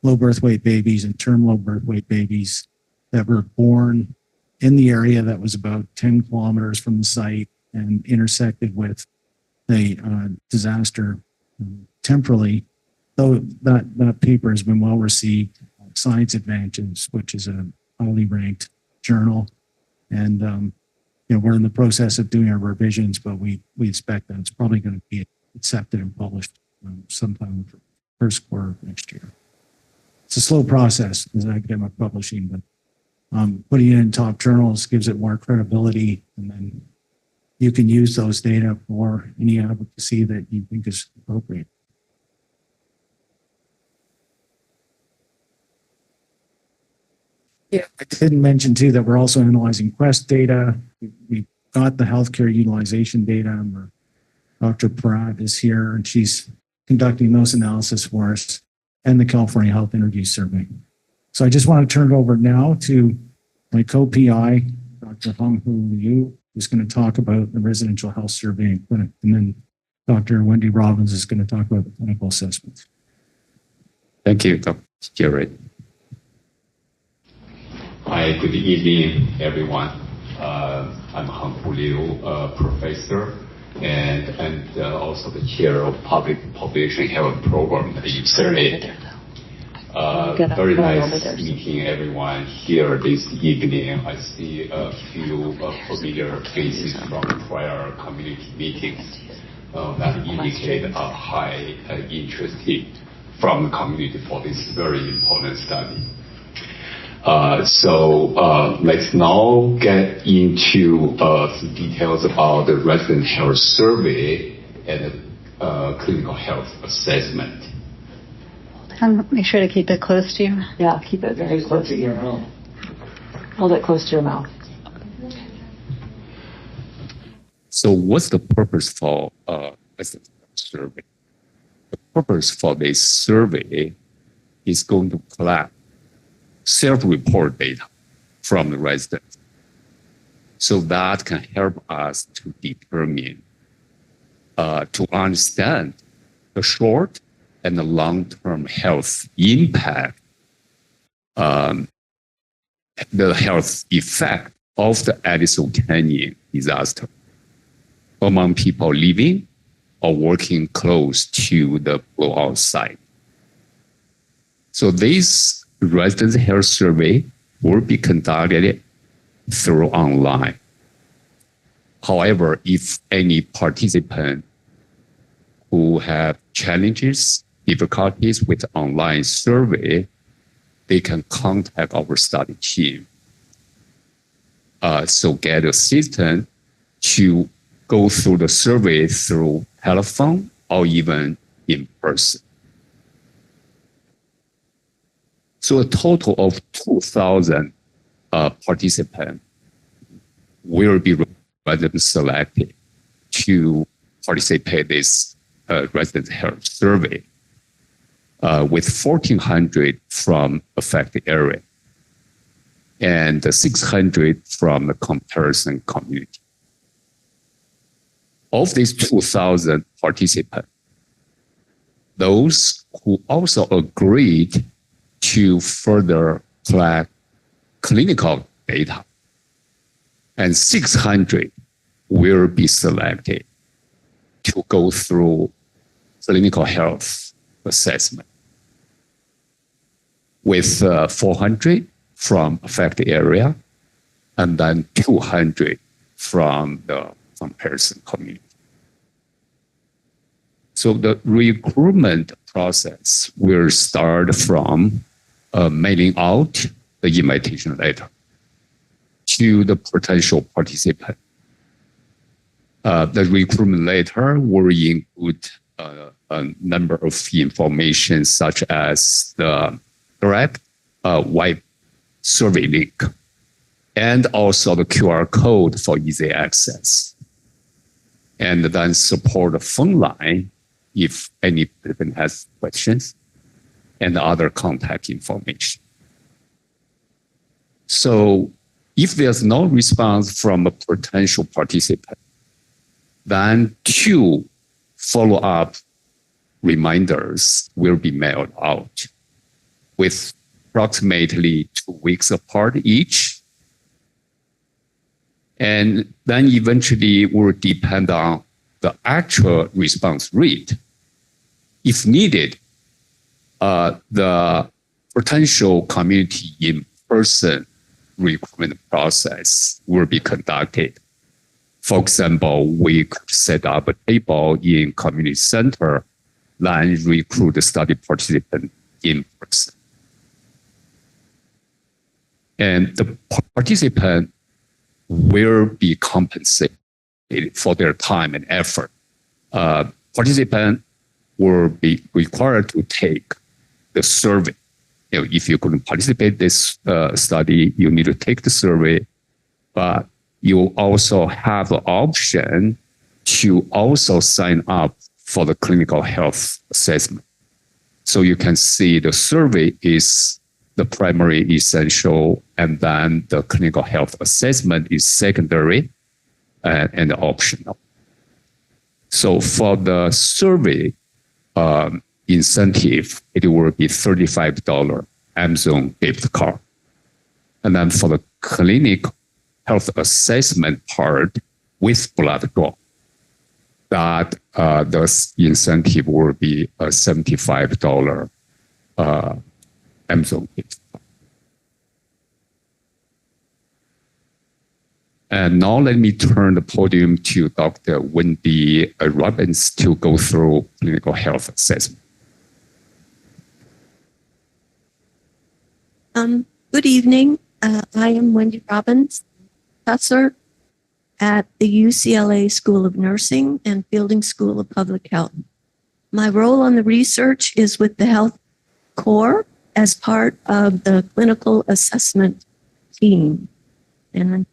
birth weight babies and term low birth weight babies that were born in the area that was about 10 kilometers from the site and intersected with the disaster temporally. Though that paper has been well received. Science Advances, which is a highly ranked journal, and we're in the process of doing our revisions, but we expect that it's probably going to be accepted and published sometime for first quarter of next year. It's a slow process as academic publishing, but putting it in top journals gives it more credibility, and then you can use those data for any advocacy that you think is appropriate. Yeah, I didn't mention too that we're also analyzing Quest data. We've got the healthcare utilization data, and Dr. Pratt is here, and she's conducting those analysis for us, and the California Health Interview Survey. So I just want to turn it over now to my co-PI, Dr. Hong-Hu Liu, who's going to talk about the residential health survey and clinic, and then Dr. Wendy Robbins is going to talk about the clinical assessments. Thank you, Dr. Jared. Hi, good evening, everyone. I'm Hong-Hu Liu, professor and also the chair of Public Population Health Program at UCLA. Very nice meeting everyone here this evening. I see a few familiar faces from prior community meetings that indicate a high interest from the community for this very important study. So let's now get into some details about the resident health survey and clinical health assessment. Make sure to keep it close to you. Yeah, keep it very close to your mouth. Hold it close to your mouth. So what's the purpose for resident health survey? The purpose for this survey is going to collect self-report data from the residents. So that can help us to determine, to understand the short and the long-term health impact, the health effect of the Aliso Canyon disaster among people living or working close to the blowout site. So this resident health survey will be conducted through online. However, if any participant who have challenges, difficulties with online survey, they can contact our study team. So get assistance to go through the survey through telephone or even in person. So a total of 2,000 participants will be randomly selected to participate in this resident health survey, with 1,400 from affected area. and 600 from the comparison community. Of these 2,000 participants, those who also agreed to further collect clinical data, and 600 will be selected to go through clinical health assessment, with 400 from affected area and then 200 from the comparison community. So the recruitment process will start from mailing out the invitation letter to the potential participant. The recruitment letter will include a number of information such as the direct web survey link and also the QR code for easy access. And then support a phone line if any participant has questions, and other contact information. So if there's no response from a potential participant, then 2 follow-up reminders will be mailed out with approximately 2 weeks apart each. And then eventually will depend on the actual response rate. If needed, the potential community in-person recruitment process will be conducted. For example, we could set up a table in community center, then recruit the study participant in person. And the participant will be compensated for their time and effort. Participant will be required to take the survey. If you couldn't participate in this study, you need to take the survey, but you also have the option to also sign up for the clinical health assessment. So you can see the survey is the primary essential, and then the clinical health assessment is secondary and optional. So for the survey incentive, it will be $35 Amazon gift card. And then for the clinic health assessment part with blood draw, that the incentive will be a $75 Amazon gift card. And now let me turn the podium to Dr. Wendy Robbins to go through clinical health assessment. Good evening. I am Wendy Robbins, professor at the UCLA School of Nursing and Fielding School of Public Health. My role on the research is with the Health Corps as part of the clinical assessment team. And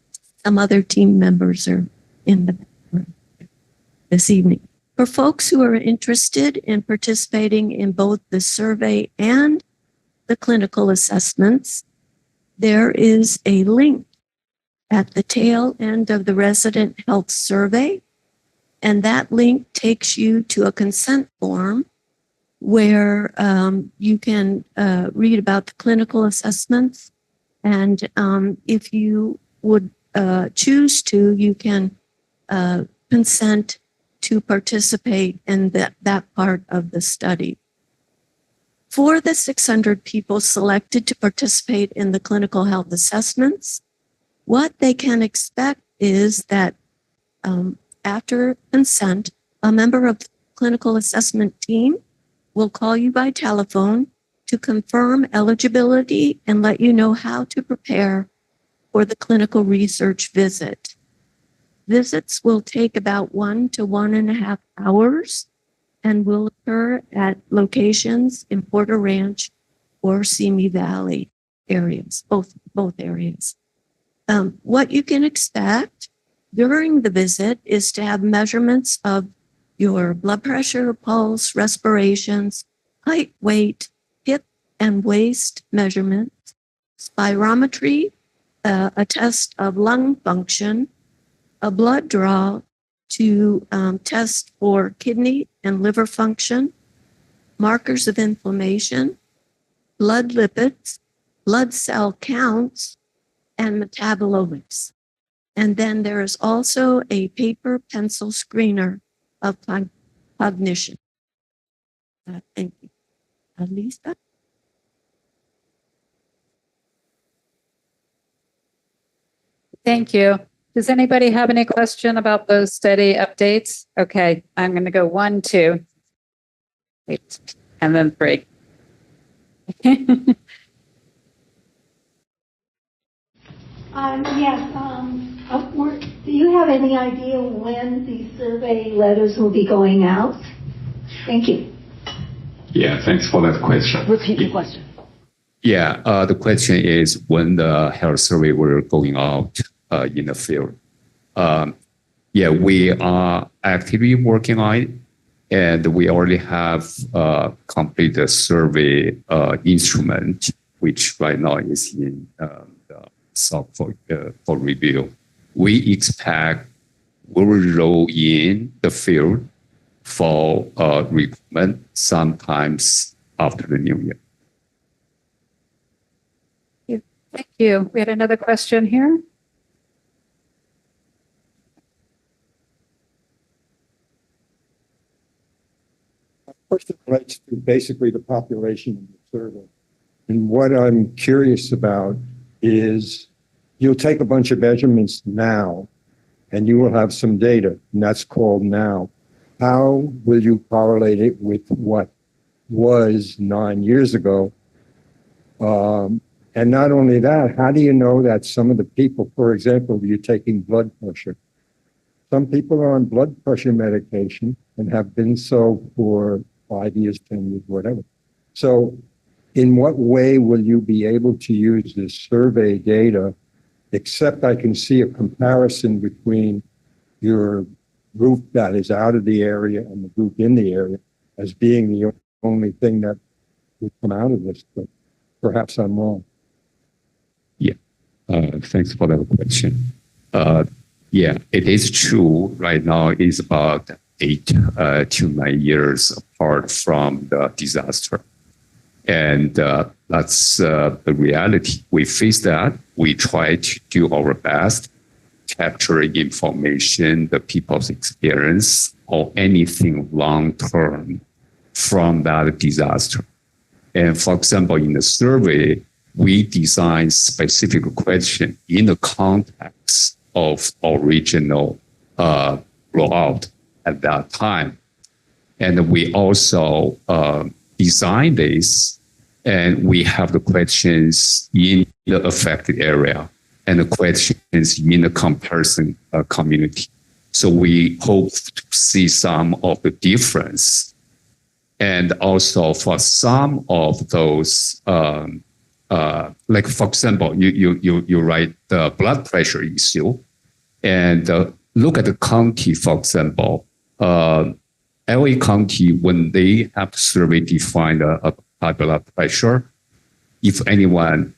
some other team members are in the room this evening. For folks who are interested in participating in both the survey and the clinical assessments, there is a link at the tail end of the resident health survey. And that link takes you to a consent form where you can read about the clinical assessments. And if you would choose to, you can consent to participate in that part of the study. For the 600 people selected to participate in the clinical health assessments, what they can expect is that after consent, a member of the clinical assessment team will call you by telephone to confirm eligibility and let you know how to prepare for the clinical research visit. Visits will take about 1 to 1.5 hours and will occur at locations in Porter Ranch or Simi Valley areas, both areas. What you can expect during the visit is to have measurements of your blood pressure, pulse, respirations, height, weight, hip and waist measurements, spirometry, a test of lung function, a blood draw to test for kidney and liver function, markers of inflammation, blood lipids, blood cell counts, and metabolomics. And then there is also a paper pencil screener of cognition. Thank you. Alisa? Thank you. Does anybody have any question about those study updates? Okay, I'm going to go 1, 2, 8, and then 3. Do you have any idea when these survey letters will be going out? Thank you. Yeah, thanks for that question. Repeat the question. Yeah, the question is when the health survey will going out in the field. Yeah, we are actively working on it, and we already have completed survey instrument, which right now is in the soft for review. We expect we will roll in the field for recruitment sometimes after the new year. Thank you. We had another question here. Question relates to basically the population of the survey. And what I'm curious about is you'll take a bunch of measurements now and you will have some data, and that's called now. How will you correlate it with what was 9 years ago? And not only that, how do you know that some of the people, for example, you're taking blood pressure? Some people are on blood pressure medication and have been so for 5 years, 10 years, whatever. So in what way will you be able to use this survey data, except I can see a comparison between your group that is out of the area and the group in the area as being the only thing that would come out of this, but perhaps I'm wrong. Thanks for that question. Yeah, it is true. Right now is about 8 to 9 years apart from the disaster. And that's the reality. We face that. We try to do our best, capturing information, the people's experience, or anything long-term from that disaster. And for example, in the survey, we designed specific question in the context of original blowout at that time. And we also designed this, and we have the questions in the affected area and the questions in the comparison community. So we hope to see some of the difference. And also for some of those, like for example, you write the blood pressure issue, and look at the county, for example, LA County, when they have the survey defined a high blood pressure, if anyone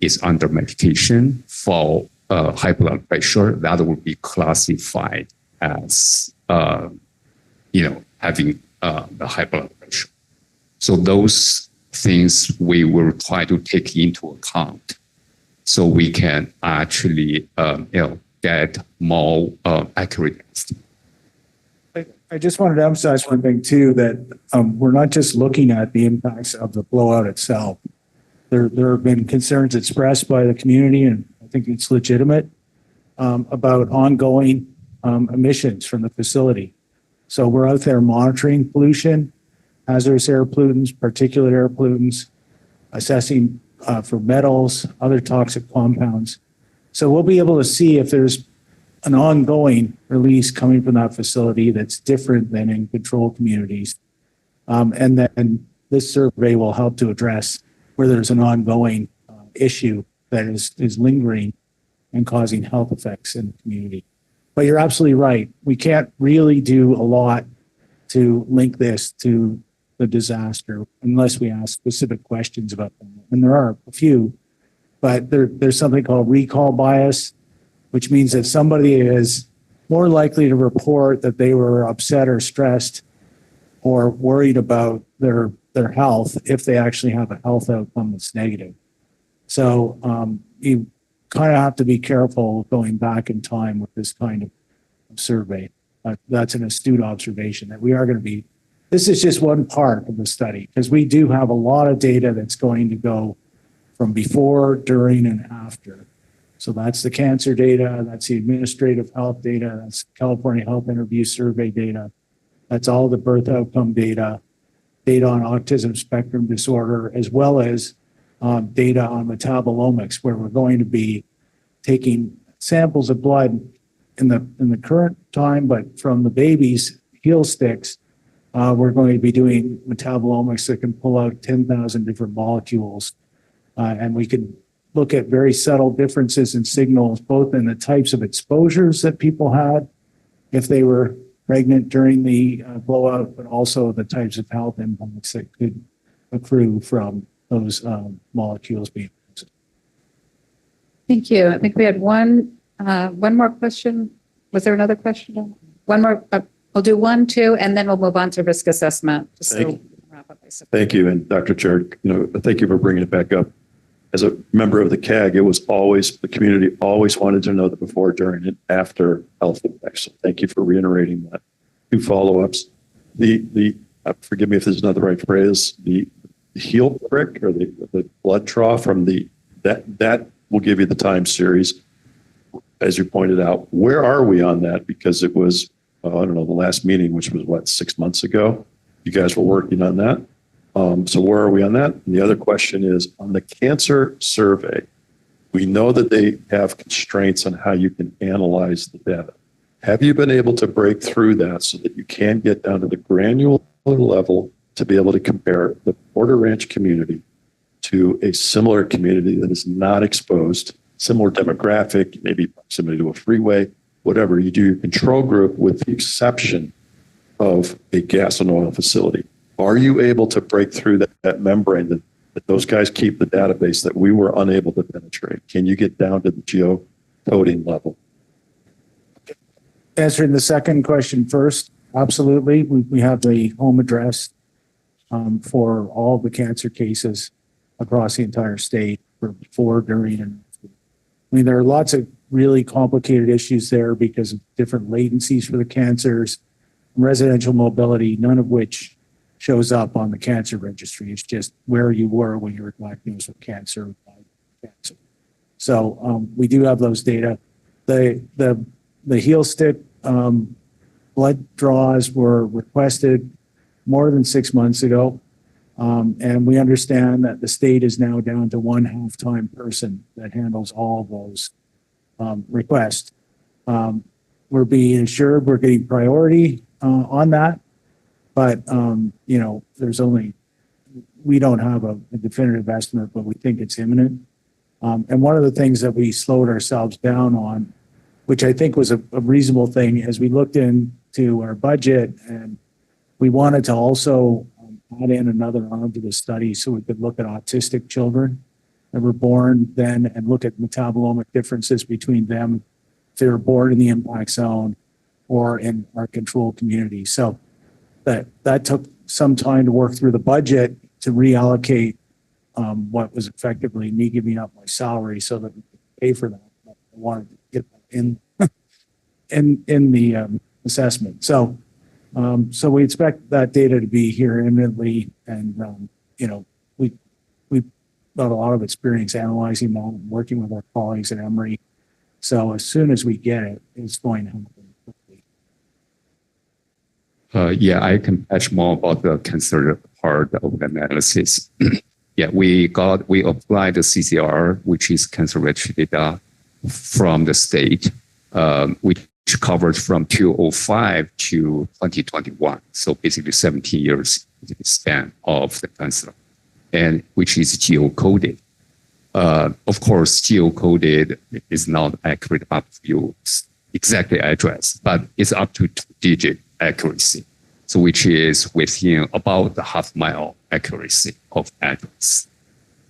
is under medication for high blood pressure, that will be classified as having the high blood pressure. So those things we will try to take into account, so we can actually get more accurate estimate. I just wanted to emphasize one thing too, that we're not just looking at the impacts of the blowout itself. There have been concerns expressed by the community, and I think it's legitimate, about ongoing emissions from the facility. So we're out there monitoring pollution, hazardous air pollutants, particulate air pollutants, assessing for metals, other toxic compounds. So we'll be able to see if there's an ongoing release coming from that facility that's different than in control communities. And then this survey will help to address where there's an ongoing issue that is lingering and causing health effects in the community. But you're absolutely right. We can't really do a lot to link this to the disaster unless we ask specific questions about them. And there are a few. but there's something called recall bias, which means that somebody is more likely to report that they were upset or stressed or worried about their health if they actually have a health outcome that's negative. So you kind of have to be careful going back in time with this kind of survey. That's an astute observation that we are going to be. This is just one part of the study because we do have a lot of data that's going to go from before, during, and after. So that's the cancer data, that's the administrative health data, that's California Health Interview Survey data, that's all the birth outcome data, data on autism spectrum disorder, as well as data on metabolomics, where we're going to be taking samples of blood in the current time, but from the baby's heel sticks, we're going to be doing metabolomics that can pull out 10,000 different molecules. And we can look at very subtle differences in signals, both in the types of exposures that people had if they were pregnant during the blowout, but also the types of health impacts that could accrue from those molecules being used. Thank you. I think we had one more question. Was there another question? One more. We'll do 1, 2, and then we'll move on to risk assessment. Just so we can wrap up. Thank you. And Dr. Chair, thank you for bringing it back up. As a member of the CAG, it was always, the community always wanted to know the before, during, and after health impacts. So thank you for reiterating that. 2 follow-ups. Forgive me if this is not the right phrase, the heel prick or the blood draw from that will give you the time series. As you pointed out, where are we on that? Because it was, I don't know, the last meeting, which was 6 months ago. You guys were working on that. So where are we on that? And the other question is on the cancer survey, we know that they have constraints on how you can analyze the data. Have you been able to break through that so that you can get down to the granular level to be able to compare the Porter Ranch community to a similar community that is not exposed, similar demographic, maybe proximity to a freeway, whatever? You do your control group with the exception of a gas and oil facility. Are you able to break through that membrane that those guys keep the database that we were unable to penetrate? Can you get down to the geocoding level? Answering the second question first, absolutely. We have the home address for all the cancer cases across the entire state for before, during, and after. I mean, there are lots of really complicated issues there because of different latencies for the cancers, residential mobility, none of which shows up on the cancer registry. It's just where you were when you were diagnosed with cancer. So we do have those data. The heel stick blood draws were requested more than 6 months ago. And we understand that the state is now down to 1 half-time person that handles all of those requests. We're being assured we're getting priority on that. But, we don't have a definitive estimate, but we think it's imminent. And one of the things that we slowed ourselves down on, which I think was a reasonable thing, as we looked into our budget and we wanted to also add in another arm to the study so we could look at autistic children that were born then and look at metabolomic differences between them if they were born in the impact zone or in our control community. So that took some time to work through the budget to reallocate what was effectively me giving up my salary so that we could pay for that. I wanted to get that in the assessment. So we expect that data to be here imminently, and we've got a lot of experience analyzing that and working with our colleagues at Emory. So as soon as we get it, it's going to happen. Yeah, I can touch more about the cancer part of the analysis. Yeah, we applied the CCR, which is cancer registry data from the state, which covered from 2005 to 2021. So basically 17 years span of the cancer, and which is geocoded. Of course, geocoded is not accurate up to exactly address, but it's up to 2-digit accuracy. So which is within about the half-mile accuracy of address.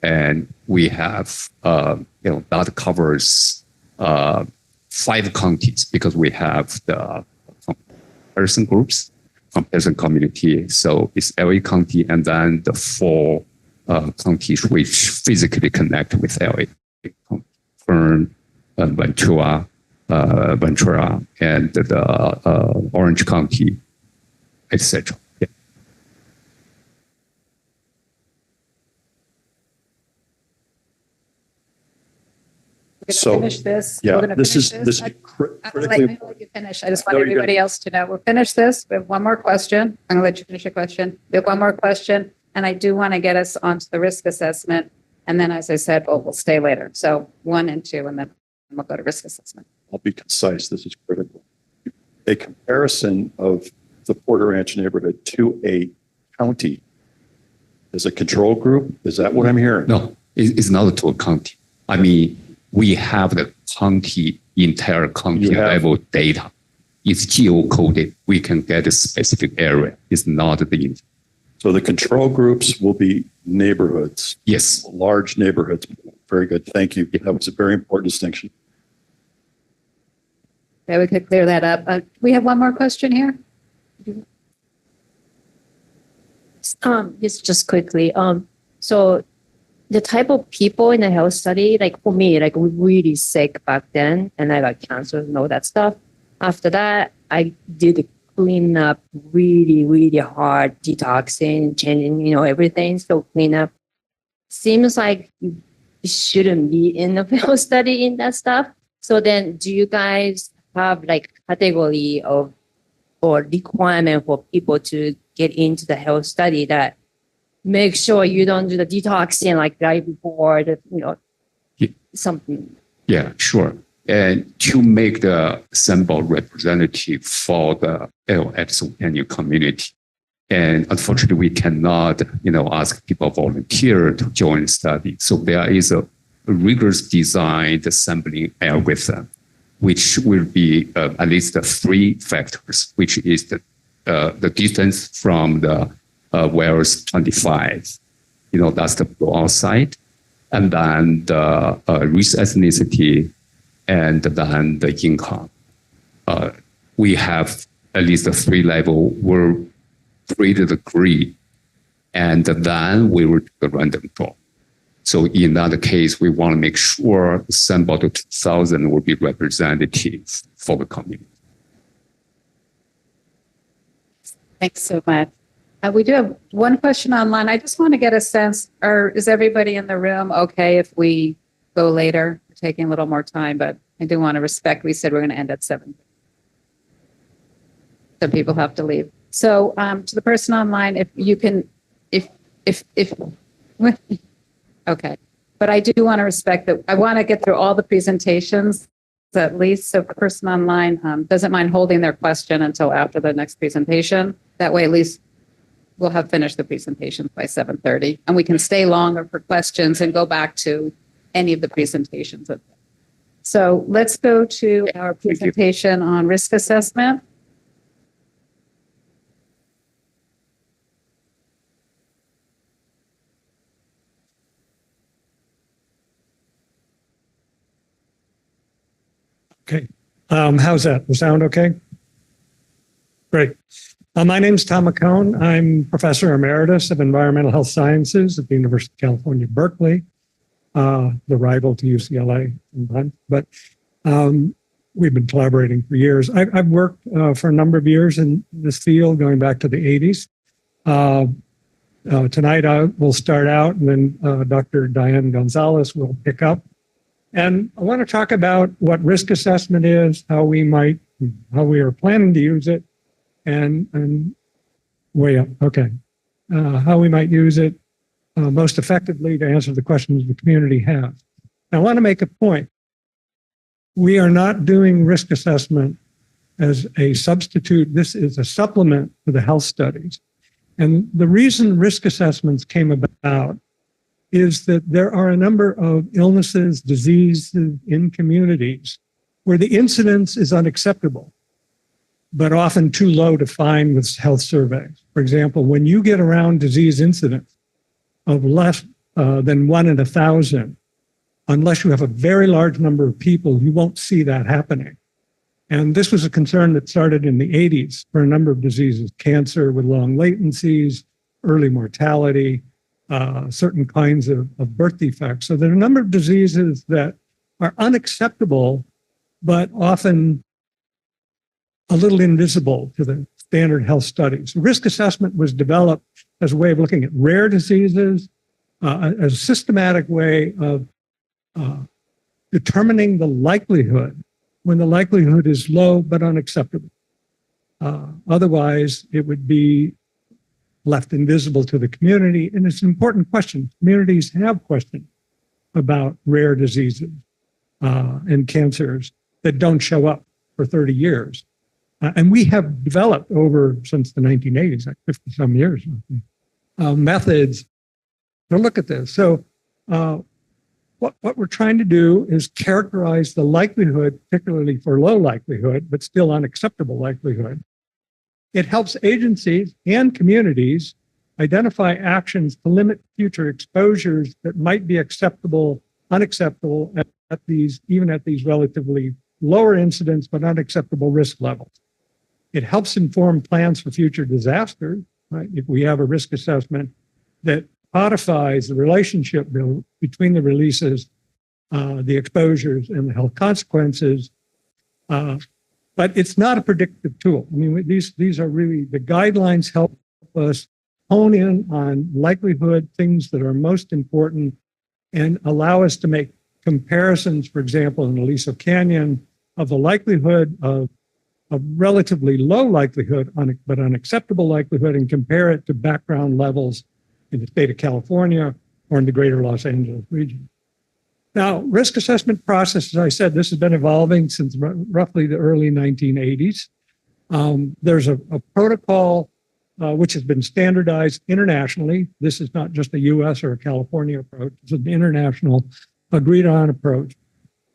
And we have, that covers 5 counties because we have the comparison groups, comparison community. So it's LA County and then the 4 counties which physically connect with LA. Fern, Ventura, and the Orange County, etc. Yeah. We're So, gonna finish this. Yeah, We're gonna this finish is, this is I'll critically, let you finish. I just want No, you're everybody else to know. We'll finish this. We have one more question. I'm gonna let you finish your question. We have one more question, and I do want to get us onto the risk assessment. And then, as I said, we'll stay later. So 1 and 2, and then we'll go to risk assessment. I'll be concise, this is critical. A comparison of the Porter Ranch neighborhood to a county as a control group, is that what I'm hearing? No, it's not to a county. I mean, we have the entire county You have- level data. It's geo-coded. We can get a specific area. It's not the, So the control groups will be neighborhoods, yes. large neighborhoods. Very good, thank you. That was a very important distinction. Okay, we could clear that up. We have one more question here. Just quickly. So the type of people in the health study, like for me, like we're really sick back then, and I got cancer and all that stuff. After that, I did clean up really, really hard, detoxing, changing, everything. So clean up. Seems like you shouldn't be in the health study in that stuff. So then, do you guys have like category of or requirement for people to get into the health study that make sure you don't do the detoxing like right before the, Yeah. something. Yeah, sure. And to make the sample representative for the Aliso Canyon community. And unfortunately, we cannot, ask people volunteer to join the study. So there is a rigorous designed sampling algorithm, which will be at least the 3 factors, which is the distance from the wells 25. That's the blowout site. And then the race, ethnicity, and then the income. We have at least a 3 level. We're 3 to the degree, and then we will do the random draw. So in that case, we want to make sure the sample to 2,000 will be representative for the community. Thanks so much. We do have one question online. I just want to get a sense, is everybody in the room okay if we go later? We're taking a little more time, but I do want to respect, we said we're going to end at 7. So people have to leave. So to the person online, if you can, okay. But I do want to respect that. I want to get through all the presentations at least. So the person online doesn't mind holding their question until after the next presentation. That way, at least we'll have finished the presentations by 7:30, and we can stay longer for questions and go back to any of the presentations. So let's go to our presentation on risk assessment. Okay. How's that? The sound okay? Great. My name is Tom McCone. I'm Professor Emeritus of Environmental Health Sciences at the University of California, Berkeley, the rival to UCLA. But we've been collaborating for years. I've worked for a number of years in this field, going back to the 80s. Tonight I will start out, and then Dr. Diane Gonzalez will pick up. And I want to talk about what risk assessment is, how we are planning to use it, and way up. Okay. How we might use it most effectively to answer the questions the community has. I want to make a point. We are not doing risk assessment as a substitute. This is a supplement to the health studies. And the reason risk assessments came about is that there are a number of illnesses, diseases in communities where the incidence is unacceptable, but often too low to find with health surveys. For example, when you get around disease incidence of less than 1 in 1,000. Unless you have a very large number of people, you won't see that happening. And this was a concern that started in the 80s for a number of diseases, cancer with long latencies, early mortality, certain kinds of birth defects. So there are a number of diseases that are unacceptable, but often a little invisible to the standard health studies. Risk assessment was developed as a way of looking at rare diseases, as a systematic way of determining the likelihood when the likelihood is low but unacceptable. Otherwise, it would be left invisible to the community. And it's an important question. Communities have questions about rare diseases and cancers that don't show up for 30 years. And we have developed since the 1980s, like 50 some years, methods to look at this. So what we're trying to do is characterize the likelihood, particularly for low likelihood, but still unacceptable likelihood. It helps agencies and communities identify actions to limit future exposures that might be unacceptable at these relatively lower incidence, but unacceptable risk levels. It helps inform plans for future disasters, right? If we have a risk assessment that codifies the relationship between the releases, the exposures, and the health consequences. But it's not a predictive tool. I mean, these are really, the guidelines help us hone in on likelihood, things that are most important, and allow us to make comparisons, for example, in Aliso Canyon, of the likelihood of relatively low likelihood, but unacceptable likelihood, and compare it to background levels in the state of California or in the greater Los Angeles region. Now, risk assessment process, as I said, this has been evolving since roughly the early 1980s. There's a protocol which has been standardized internationally. This is not just a US or a California approach. It's an international agreed on approach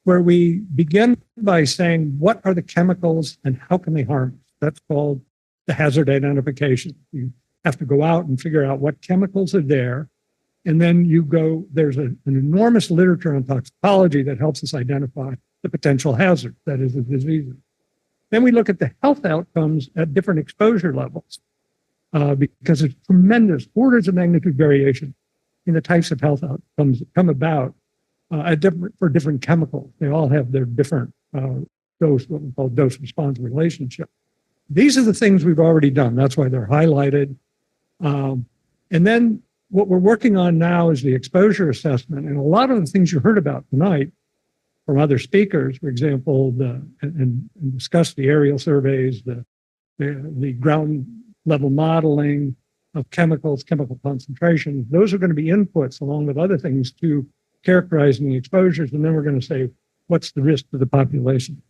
where we begin by saying, what are the chemicals and how can they harm us? That's called the hazard identification. You have to go out and figure out what chemicals are there. And then there's an enormous literature on toxicology that helps us identify the potential hazard, that is the disease. Then we look at the health outcomes at different exposure levels because there's tremendous orders of magnitude variation in the types of health outcomes that come about for different chemicals. They all have their different what we call dose-response relationship. These are the things we've already done. That's why they're highlighted. And then what we're working on now is the exposure assessment. And a lot of the things you heard about tonight from other speakers, for example, and discuss the aerial surveys, the ground level modeling of chemicals, chemical concentrations, those are going to be inputs along with other things to characterizing the exposures. And then we're going to say, what's the risk to the population?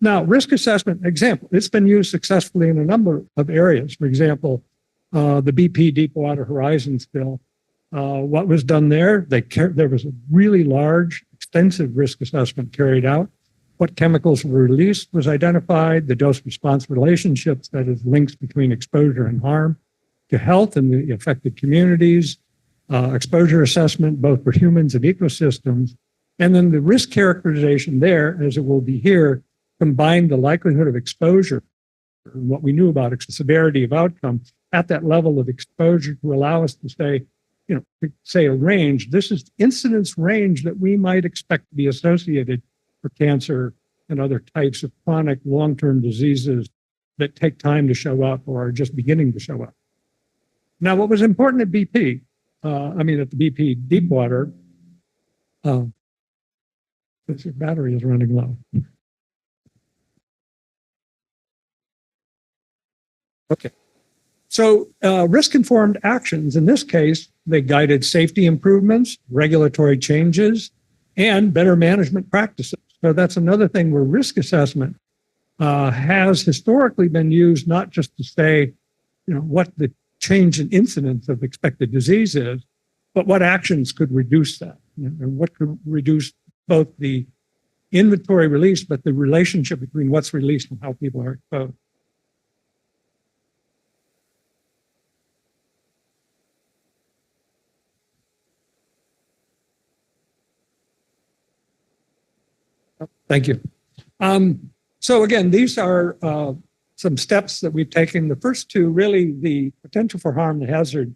Now, risk assessment, example, it's been used successfully in a number of areas. For example, the BP Deepwater Horizon spill. What was done there? There was a really large, extensive risk assessment carried out. What chemicals were released was identified, the dose-response relationships, that is, links between exposure and harm to health and the affected communities, exposure assessment, both for humans and ecosystems, and then the risk characterization there, as it will be here, combined the likelihood of exposure and what we knew about severity of outcome at that level of exposure to allow us to say, a range. This is incidence range that we might expect to be associated for cancer and other types of chronic long-term diseases that take time to show up or are just beginning to show up. Now, what was important at BP, at the BP Deepwater, this battery is running low. Okay. So risk-informed actions, in this case, they guided safety improvements, regulatory changes, and better management practices. So that's another thing where risk assessment has historically been used not just to say, what the change in incidence of expected disease is, but what actions could reduce that, and what could reduce both the inventory release, but the relationship between what's released and how people are exposed. Thank you. So again, these are some steps that we've taken. The first two, really, the potential for harm, the hazard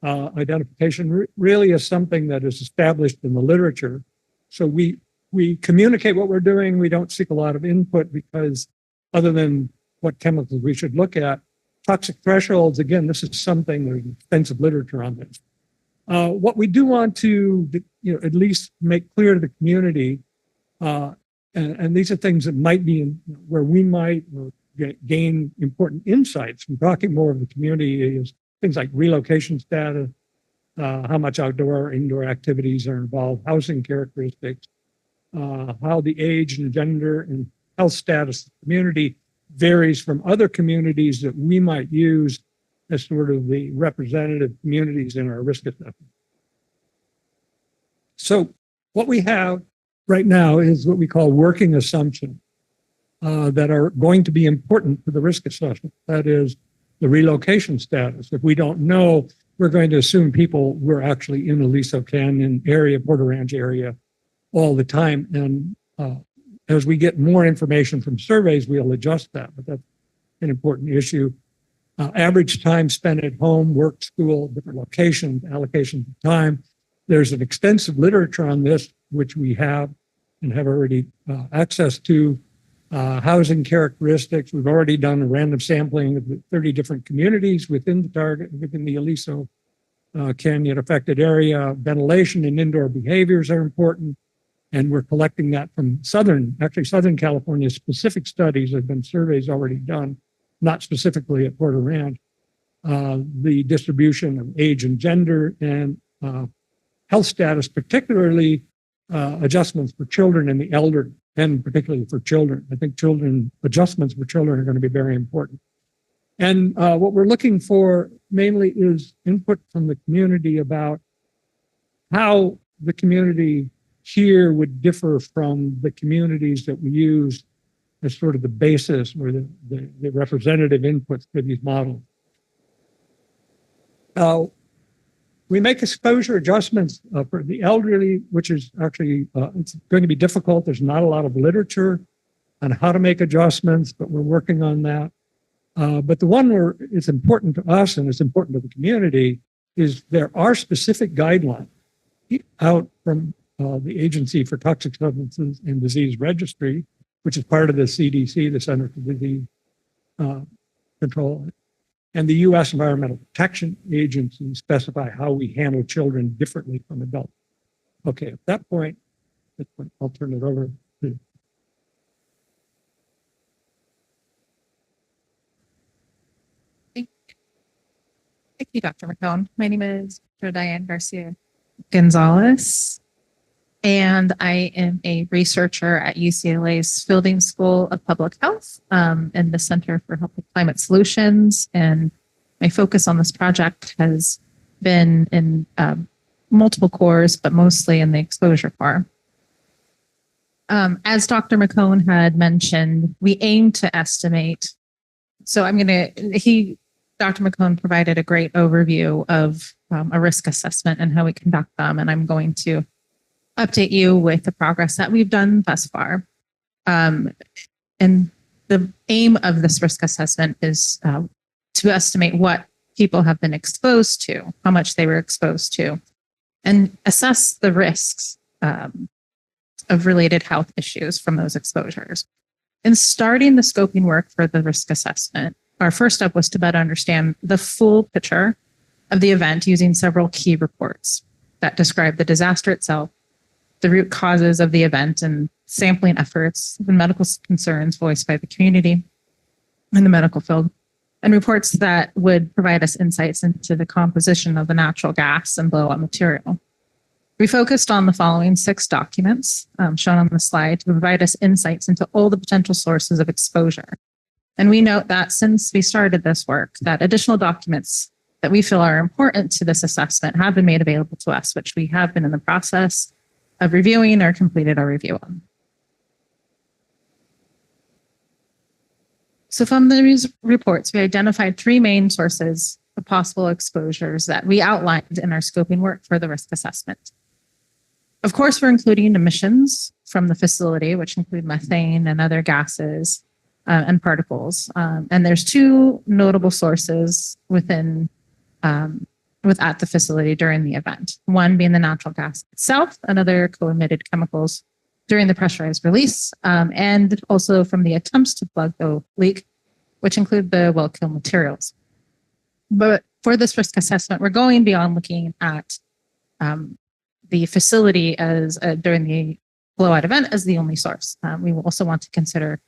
identification, really is something that is established in the literature. So we communicate what we're doing. We don't seek a lot of input because, other than what chemicals we should look at, toxic thresholds. Again, this is something, there's extensive literature on this. What we do want to, at least make clear to the community, and these are things that might be where we might gain important insights from talking more of the community, is things like relocation status, how much outdoor, indoor activities are involved, housing characteristics, how the age and gender and health status of the community varies from other communities that we might use as sort of the representative communities in our risk assessment. So what we have right now is what we call working assumptions that are going to be important for the risk assessment. That is the relocation status. If we don't know, we're going to assume people were actually in the Aliso Canyon area, Porter Ranch area all the time. And as we get more information from surveys, we'll adjust that, but that's an important issue. Average time spent at home, work, school, different locations, allocations of time. There's an extensive literature on this, which we have and have already access to. Housing characteristics. We've already done a random sampling of the 30 different communities within the target, within the Aliso Canyon affected area. Ventilation and indoor behaviors are important. And we're collecting that from Southern California specific studies. There have been surveys already done, not specifically at Porter Ranch. The distribution of age and gender and health status, particularly adjustments for children and the elderly, and particularly for children. I think adjustments for children are going to be very important. And what we're looking for mainly is input from the community about how the community here would differ from the communities that we use as sort of the basis or the representative inputs for these models. We make exposure adjustments for the elderly, which is actually, it's going to be difficult. There's not a lot of literature on how to make adjustments, but we're working on that. But the one where it's important to us and it's important to the community is there are specific guidelines out from the Agency for Toxic Substances and Disease Registry, which is part of the CDC, the Center for Disease Control, and the U.S. Environmental Protection Agency specify how we handle children differently from adults. Okay, at that point, I'll turn it over to. Thank you, Dr. McCone. My name is Dr. Diane Garcia Gonzalez, and I am a researcher at UCLA's Fielding School of Public Health and the Center for Healthy Climate Solutions. And my focus on this project has been in multiple cores, but mostly in the exposure core. As Dr. McCone had mentioned, we aim to estimate. So Dr. McCone provided a great overview of a risk assessment and how we conduct them. And I'm going to update you with the progress that we've done thus far. And the aim of this risk assessment is to estimate what people have been exposed to, how much they were exposed to, and assess the risks of related health issues from those exposures. In starting the scoping work for the risk assessment, our first step was to better understand the full picture of the event using several key reports that describe the disaster itself, the root causes of the event, and sampling efforts and medical concerns voiced by the community in the medical field, and reports that would provide us insights into the composition of the natural gas and blowout material. We focused on the following 6 documents shown on the slide to provide us insights into all the potential sources of exposure. And we note that since we started this work, that additional documents that we feel are important to this assessment have been made available to us, which we have been in the process of reviewing or completed our review on. So from the reports, we identified 3 main sources of possible exposures that we outlined in our scoping work for the risk assessment. Of course, we're including emissions from the facility, which include methane and other gases and particles. And there's two notable sources at the facility during the event. One being the natural gas itself, and other co-emitted chemicals during the pressurized release, and also from the attempts to plug the leak, which include the well kill materials. But for this risk assessment, we're going beyond looking at the facility as during the blowout event as the only source. We will also want to consider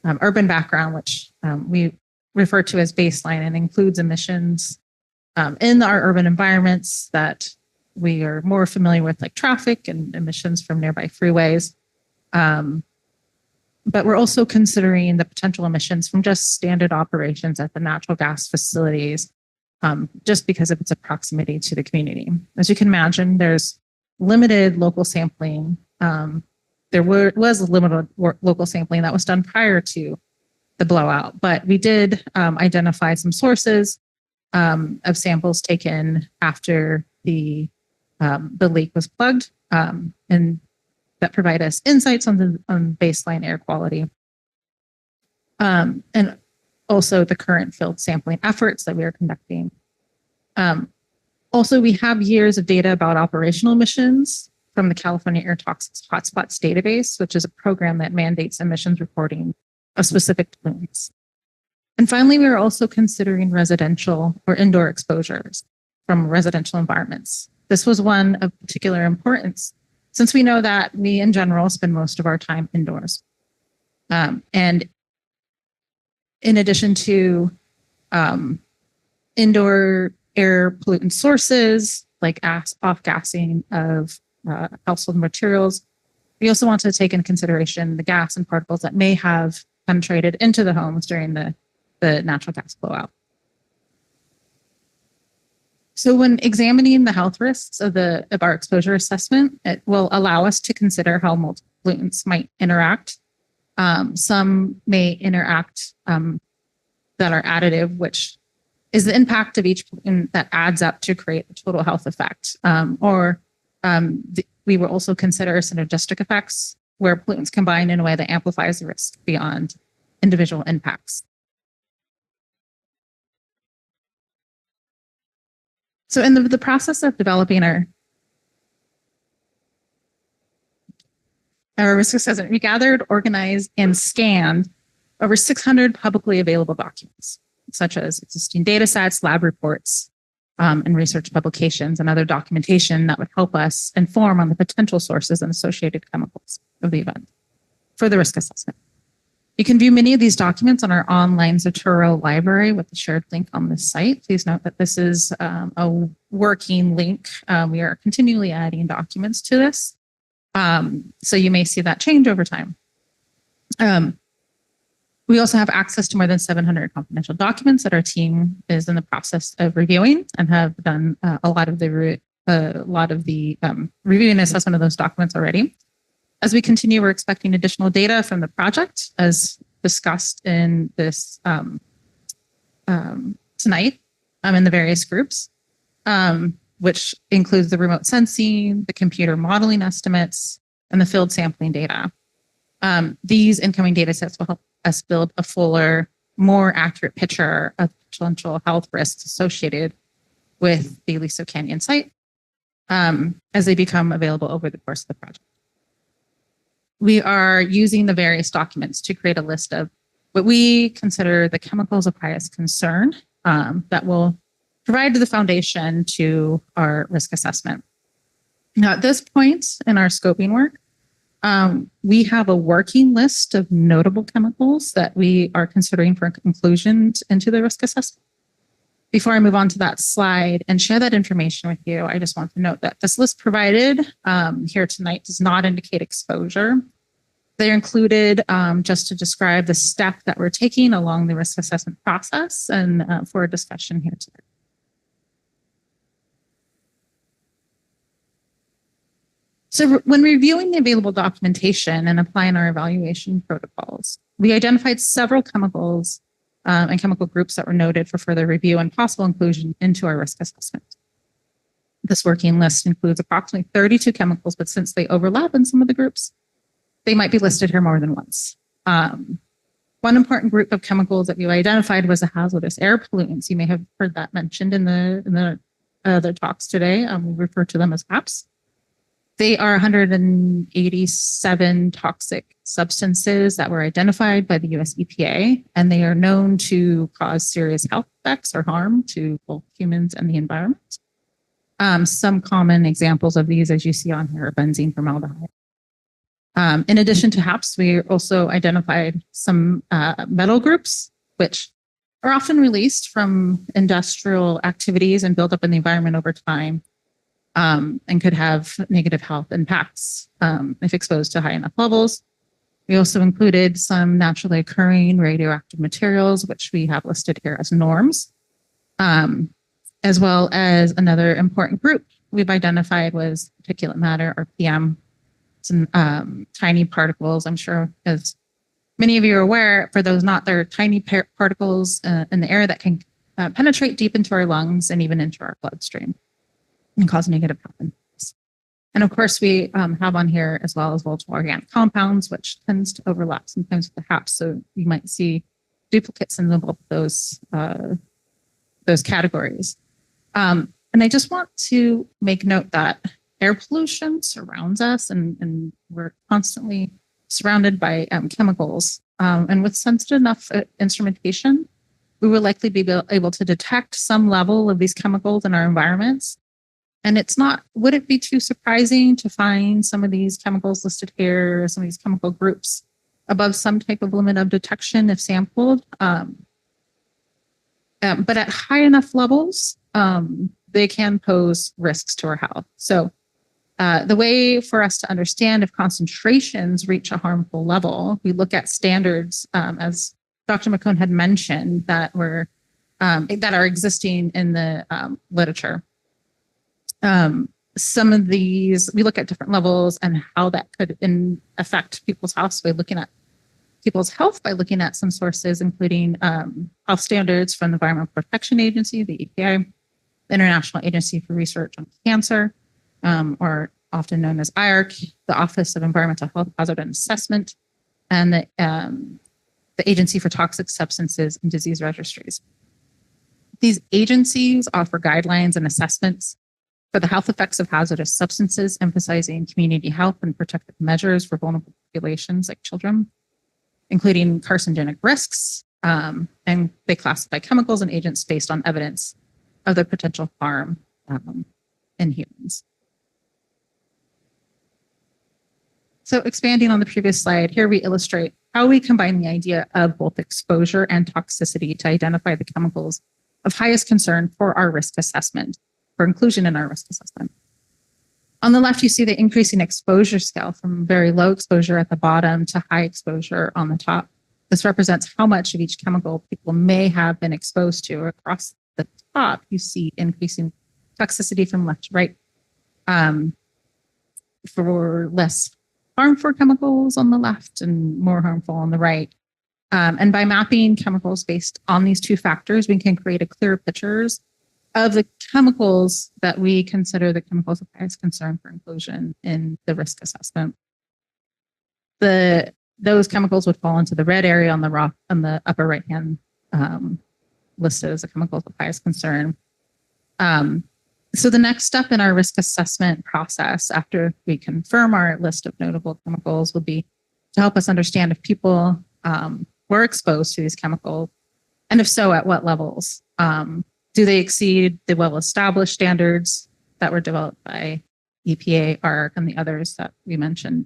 urban background, which we refer to as baseline, and includes emissions in our urban environments that we are more familiar with, like traffic and emissions from nearby freeways. But we're also considering the potential emissions from just standard operations at the natural gas facilities, just because of its proximity to the community. As you can imagine, there's limited local sampling. There was limited local sampling that was done prior to the blowout, but we did identify some sources of samples taken after the leak was plugged, and that provide us insights on baseline air quality, and also the current field sampling efforts that we are conducting. Also, we have years of data about operational emissions from the California Air Toxics Hotspots database, which is a program that mandates emissions reporting of specific pollutants. And finally, we are also considering residential or indoor exposures from residential environments. This was one of particular importance, since we know that we in general spend most of our time indoors. And in addition to indoor air pollutant sources like off-gassing of household materials, we also want to take into consideration the gas and particles that may have penetrated into the homes during the natural gas blowout. So when examining the health risks of our exposure assessment, it will allow us to consider how multiple pollutants might interact. Some may interact that are additive, which is the impact of each pollutant that adds up to create the total health effect. We will also consider synergistic effects, where pollutants combine in a way that amplifies the risk beyond individual impacts. So in the process of developing our risk assessment, we gathered, organized, and scanned over 600 publicly available documents, such as existing data sets, lab reports, and research publications, and other documentation that would help us inform on the potential sources and associated chemicals of the event for the risk assessment. You can view many of these documents on our online Zotero library with the shared link on this site. Please note that this is a working link. We are continually adding documents to this. So you may see that change over time. We also have access to more than 700 confidential documents that our team is in the process of reviewing, and have done a lot of the review and assessment of those documents already. As we continue, we're expecting additional data from the project, as discussed in this tonight in the various groups, which includes the remote sensing, the computer modeling estimates, and the field sampling data. These incoming data sets will help us build a fuller, more accurate picture of potential health risks associated with the Aliso Canyon site as they become available over the course of the project. We are using the various documents to create a list of what we consider the chemicals of highest concern that will provide the foundation to our risk assessment. Now, at this point in our scoping work, we have a working list of notable chemicals that we are considering for inclusion into the risk assessment. Before I move on to that slide and share that information with you, I just want to note that this list provided here tonight does not indicate exposure. They're included just to describe the step that we're taking along the risk assessment process and for a discussion here today. So when reviewing the available documentation and applying our evaluation protocols, we identified several chemicals and chemical groups that were noted for further review and possible inclusion into our risk assessment. This working list includes approximately 32 chemicals, but since they overlap in some of the groups, they might be listed here more than once. One important group of chemicals that we identified was the hazardous air pollutants. You may have heard that mentioned in the other talks today. We refer to them as HAPs. They are 187 toxic substances that were identified by the US EPA, and they are known to cause serious health effects or harm to both humans and the environment. Some common examples of these, as you see on here, are benzene, formaldehyde. In addition to HAPs, we also identified some metal groups, which are often released from industrial activities and build up in the environment over time, and could have negative health impacts if exposed to high enough levels. We also included some naturally occurring radioactive materials, which we have listed here as norms, as well as another important group we've identified was particulate matter, or PM. Some tiny particles. I'm sure, as many of you are aware, for those not, there are tiny particles in the air that can penetrate deep into our lungs and even into our bloodstream and cause negative health impacts. And of course, we have on here as well as volatile organic compounds, which tends to overlap sometimes with the HAPs. So you might see duplicates in both those categories. And I just want to make note that air pollution surrounds us, and we're constantly surrounded by chemicals. And with sensitive enough instrumentation, we will likely be able to detect some level of these chemicals in our environments. And would it be too surprising to find some of these chemicals listed here, some of these chemical groups above some type of limit of detection if sampled? But at high enough levels, they can pose risks to our health. So the way for us to understand if concentrations reach a harmful level, we look at standards, as Dr. McCone had mentioned, that are existing in the literature. Some of these, we look at different levels and how that could affect people's health by looking at some sources, including health standards from the Environmental Protection Agency, the EPA, the International Agency for Research on Cancer, or often known as IARC, the Office of Environmental Health Hazard and Assessment, and the Agency for Toxic Substances and Disease Registries. These agencies offer guidelines and assessments for the health effects of hazardous substances, emphasizing community health and protective measures for vulnerable populations like children, including carcinogenic risks, and they classify chemicals and agents based on evidence of their potential harm in humans. So expanding on the previous slide, here we illustrate how we combine the idea of both exposure and toxicity to identify the chemicals of highest concern for our risk assessment, for inclusion in our risk assessment. On the left, you see the increasing exposure scale from very low exposure at the bottom to high exposure on the top. This represents how much of each chemical people may have been exposed to. Across the top, you see increasing toxicity from left to right, for less harmful chemicals on the left and more harmful on the right. And by mapping chemicals based on these two factors, we can create a clearer pictures of the chemicals that we consider the chemicals of highest concern for inclusion in the risk assessment. Those chemicals would fall into the red area on the upper right hand, listed as the chemicals of highest concern. So the next step in our risk assessment process, after we confirm our list of notable chemicals, will be to help us understand if people were exposed to these chemicals, and if so, at what levels. Do they exceed the well-established standards that were developed by EPA, ARC, and the others that we mentioned?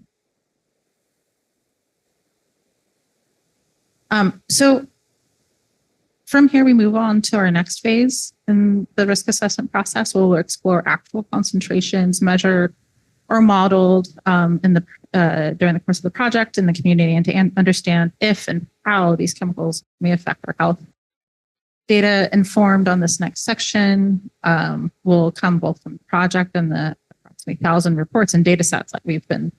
So from here, we move on to our next phase in the risk assessment process. We'll explore actual concentrations measured or modeled during the course of the project in the community, and to understand if and how these chemicals may affect our health. Data informed on this next section will come both from the project and the approximately 1,000 reports and data sets that we've been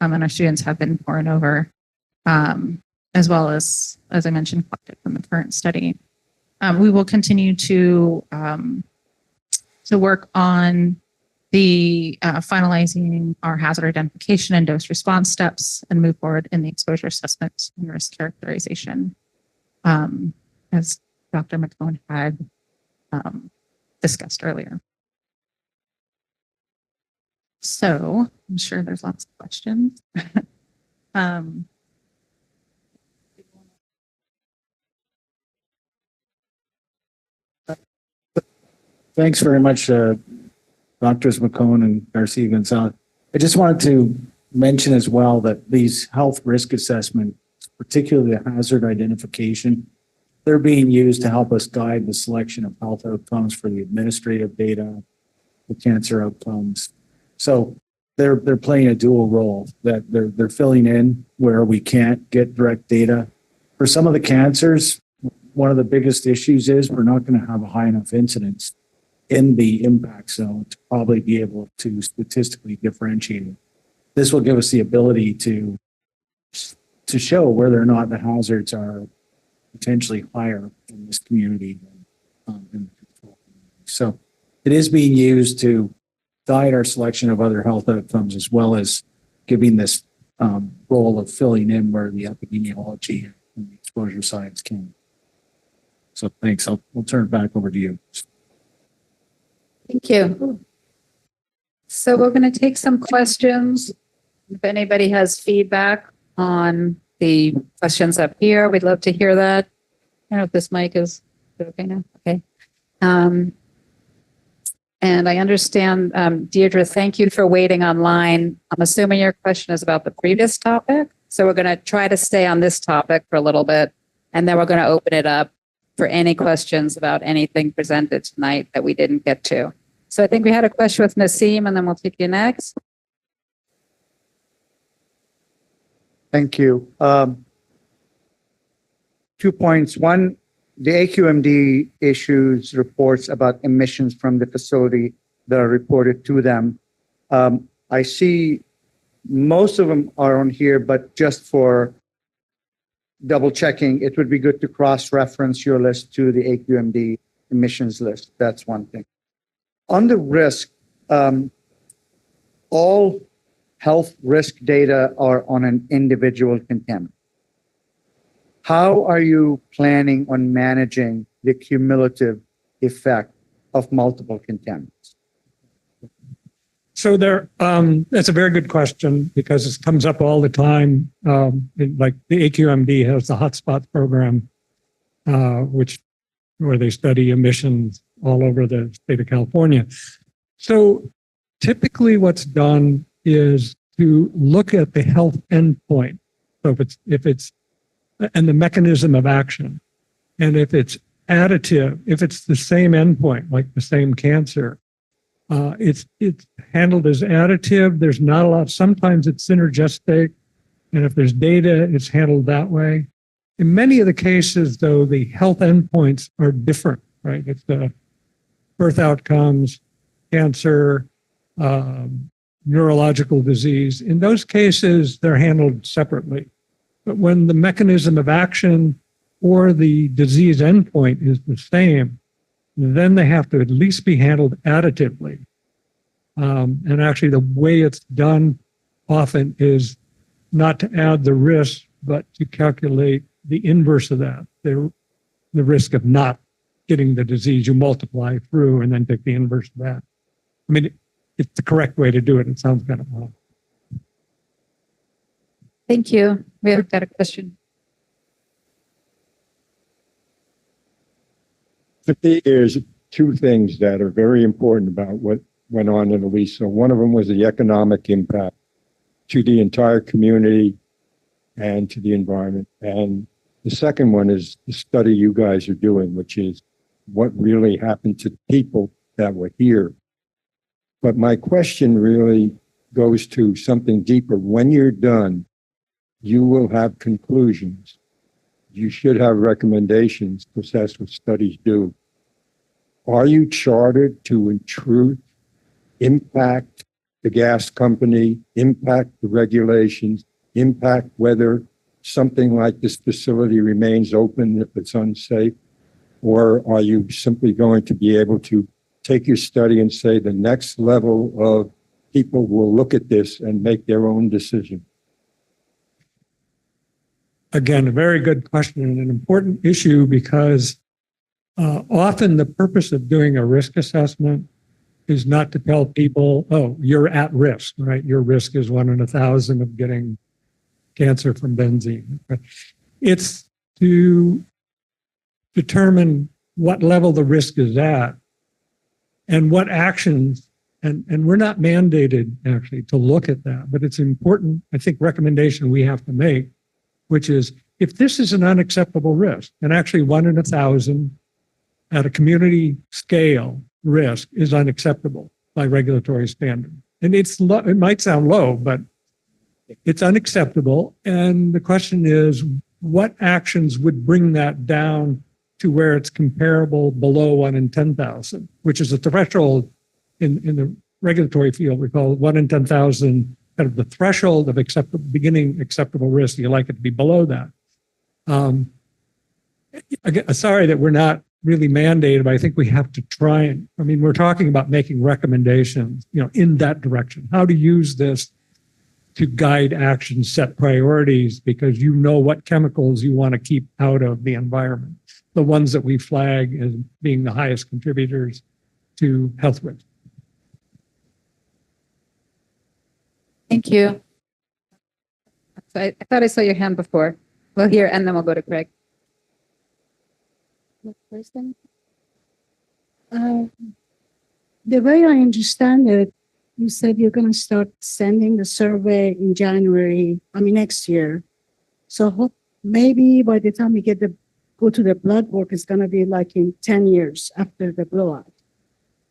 and our students have been pouring over, as well as I mentioned, collected from the current study. We will continue to work on the finalizing our hazard identification and dose response steps and move forward in the exposure assessment and risk characterization, as Dr. McCone had discussed earlier. So I'm sure there's lots of questions. Thanks very much, Doctors McCone and Garcia Gonzalez. I just wanted to mention as well that these health risk assessments, particularly the hazard identification, they're being used to help us guide the selection of health outcomes for the administrative data, the cancer outcomes. So they're playing a dual role, that they're filling in where we can't get direct data. For some of the cancers, one of the biggest issues is we're not going to have a high enough incidence in the impact zone to probably be able to statistically differentiate it. This will give us the ability to show whether or not the hazards are potentially higher in this community than in the control community. So it is being used to guide our selection of other health outcomes, as well as giving this role of filling in where the epidemiology and the exposure science can. So thanks. We'll turn it back over to you. Thank you. So we're going to take some questions. If anybody has feedback on the questions up here, we'd love to hear that. I don't know if this mic is okay now. Okay. And I understand, Deirdre, thank you for waiting online. I'm assuming your question is about the previous topic. So we're going to try to stay on this topic for a little bit, and then we're going to open it up for any questions about anything presented tonight that we didn't get to. So I think we had a question with Nassim, and then we'll take you next. Thank you. 2 points. One, the AQMD issues reports about emissions from the facility that are reported to them. I see most of them are on here, but just for double checking, it would be good to cross-reference your list to the AQMD emissions list. That's one thing. On the risk, all health risk data are on an individual contaminant. How are you planning on managing the cumulative effect of multiple contaminants? So that's a very good question, because it comes up all the time. Like the AQMD has the hotspot program, where they study emissions all over the state of California. So typically what's done is to look at the health endpoint. So if it's and the mechanism of action, and if it's additive, if it's the same endpoint, like the same cancer, it's handled as additive. There's not a lot. Sometimes it's synergistic, and if there's data, it's handled that way. In many of the cases, though, the health endpoints are different, right? It's the birth outcomes, cancer, neurological disease. In those cases, they're handled separately. But when the mechanism of action or the disease endpoint is the same, then they have to at least be handled additively. And actually, the way it's done often is not to add the risk, but to calculate the inverse of that, the risk of not getting the disease. You multiply through and then take the inverse of that. I mean, it's the correct way to do it. It sounds kind of odd. Thank you. We have got a question. I think there's two things that are very important about what went on in Aliso. One of them was the economic impact to the entire community and to the environment. And the second one is the study you guys are doing, which is what really happened to people that were here. But my question really goes to something deeper. When you're done, you will have conclusions. You should have recommendations, because that's what studies do. Are you chartered to, in truth, impact the gas company, impact the regulations, impact whether something like this facility remains open if it's unsafe? Or are you simply going to be able to take your study and say the next level of people will look at this and make their own decision? Again, a very good question and an important issue because often the purpose of doing a risk assessment is not to tell people, oh, you're at risk, right? Your risk is 1 in 1,000 of getting cancer from benzene. It's to determine what level the risk is at and what actions, and we're not mandated actually to look at that, but it's important, I think, recommendation we have to make, which is if this is an unacceptable risk, and actually 1 in 1,000 at a community scale risk is unacceptable by regulatory standard. And it might sound low, but it's unacceptable. And the question is, what actions would bring that down to where it's comparable below 1 in 10,000, which is a threshold in the regulatory field. We call it 1 in 10,000 kind of the threshold of beginning acceptable risk. You like it to be below that. Again, sorry that we're not really mandated, but I think we have to try and, I mean, we're talking about making recommendations, in that direction. How to use this to guide action, set priorities, because you know what chemicals you want to keep out of the environment, the ones that we flag as being the highest contributors to health risk. Thank you. I thought I saw your hand before. Well, here, and then we'll go to Craig. The way I understand it, you said you're going to start sending the survey in January, next year. So maybe by the time we go to the blood work, it's going to be like in 10 years after the blowout.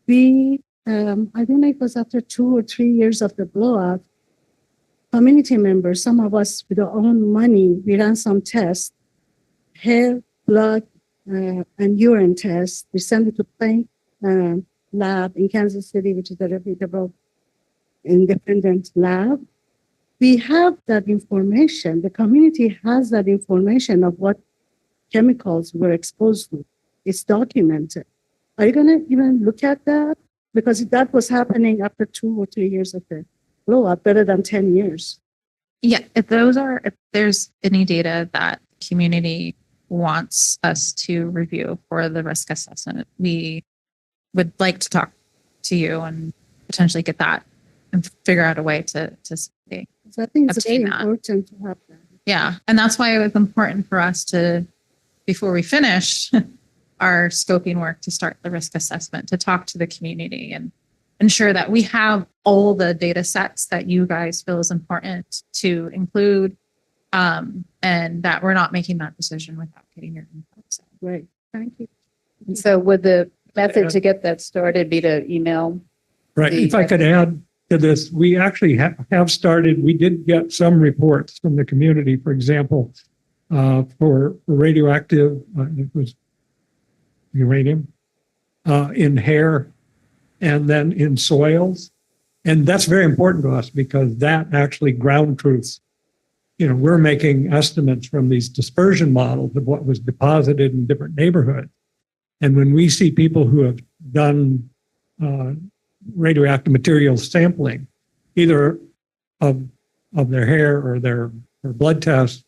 I don't know if it was after 2 or 3 years of the blowout, community members, some of us with our own money, we ran some tests, hair, blood, and urine tests. We sent it to Plain lab in Kansas City, which is a reputable independent lab. We have that information. The community has that information of what chemicals were exposed to. It's documented. Are you going to even look at that? Because that was happening after 2 or 3 years of the blowout, better than 10 years. Yeah, if there's any data that the community wants us to review for the risk assessment, we would like to talk to you and potentially get that and figure out a way to see. So I think it's obtain very that. important to have that. Yeah, and that's why it was important for us to, before we finish our scoping work, to start the risk assessment, to talk to the community and ensure that we have all the data sets that you guys feel is important to include, and that we're not making that decision without getting your input. So. Great, thank you. And so would the method to get that started be to email? Right. If I could add to this, we actually have started, we did get some reports from the community, for example, for radioactive, it was uranium, in hair and then in soils. And that's very important to us because that actually ground truths. We're making estimates from these dispersion models of what was deposited in different neighborhoods. And when we see people who have done radioactive materials sampling, either of their hair or their blood tests,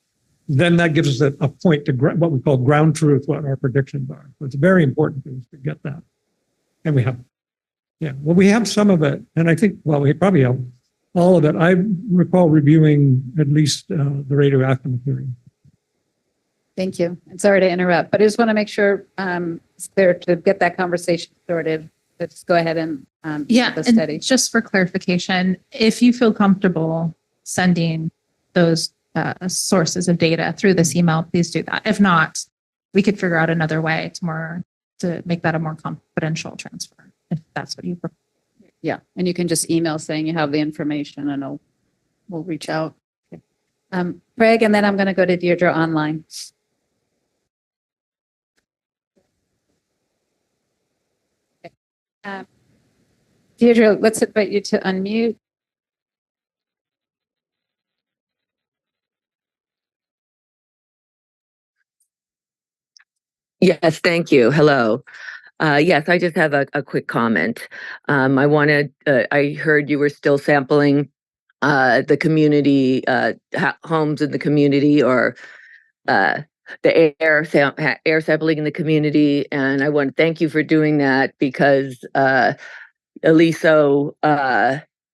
then that gives us a point to what we call ground truth, what our predictions are. So it's very important to us to get that. And we have some of it. And I think, we probably have all of it. I recall reviewing at least the radioactive material. Thank you. And sorry to interrupt, but I just want to make sure it's clear to get that conversation started. Let's go ahead and the study. And just for clarification, if you feel comfortable sending those sources of data through this email, please do that. If not, we could figure out another way to make that a more confidential transfer, if that's what you prefer. Yeah, and you can just email saying you have the information, and we'll reach out. Okay. Craig, and then I'm going to go to Deirdre online. Okay. Deirdre, let's invite you to unmute. Yes, thank you. Hello. Yes, I just have a quick comment. I heard you were still sampling the community, homes in the community, or the air sampling in the community. And I want to thank you for doing that, because Aliso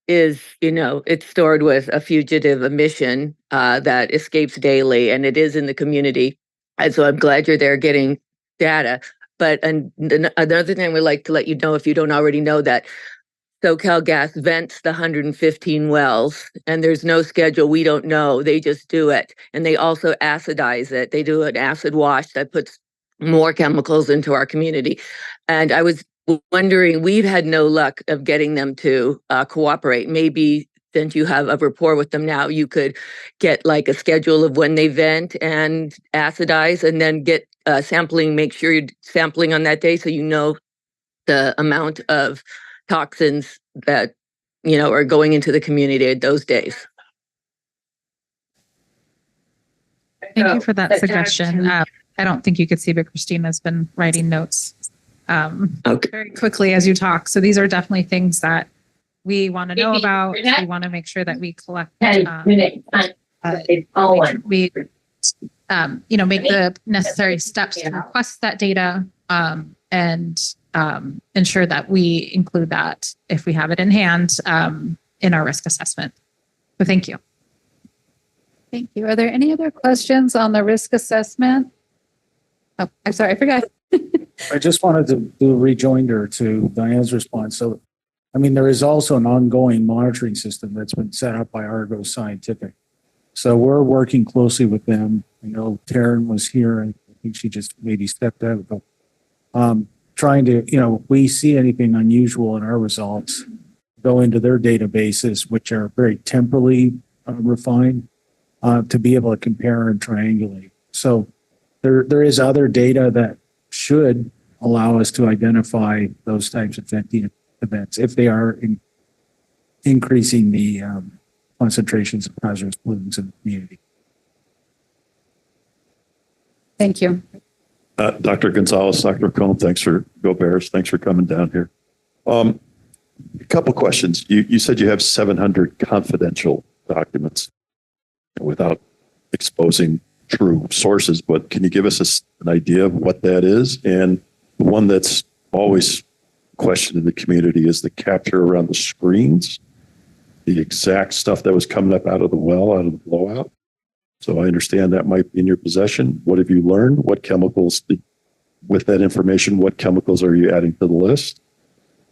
is, it's stored with a fugitive emission that escapes daily, and it is in the community. And so I'm glad you're there getting data. But another thing we'd like to let you know, if you don't already know, that SoCal Gas vents the 115 wells, and there's no schedule. We don't know. They just do it. And they also acidize it. They do an acid wash that puts more chemicals into our community. And I was wondering, we've had no luck of getting them to cooperate. Maybe since you have a rapport with them now, you could get like a schedule of when they vent and acidize, and then get sampling, make sure you're sampling on that day so you know the amount of toxins that, are going into the community those days. Thank you for that suggestion. I don't think you could see, but Christina's been writing notes very quickly as you talk. So these are definitely things that we want to know about. We want to make sure that we collect, make the necessary steps to request that data, and ensure that we include that if we have it in hand in our risk assessment. So thank you. Thank you. Are there any other questions on the risk assessment? Oh, I'm sorry, I forgot. I just wanted to do a rejoinder to Diane's response. So, there is also an ongoing monitoring system that's been set up by Argo Scientific. So we're working closely with them. I know Taryn was here, and I think she just maybe stepped out, but trying to, if we see anything unusual in our results, go into their databases, which are very temporally refined, to be able to compare and triangulate. So there is other data that should allow us to identify those types of events if they are increasing the concentrations of hazardous pollutants in the community. Thank you. Dr. Gonzalez, Dr. Cohn, thanks for coming down here. A couple questions. You said you have 700 confidential documents without exposing true sources, but can you give us an idea of what that is? And the one that's always questioned in the community is the capture around the screens, the exact stuff that was coming up out of the well, out of the blowout. So I understand that might be in your possession. What have you learned? What chemicals, with that information, what chemicals are you adding to the list?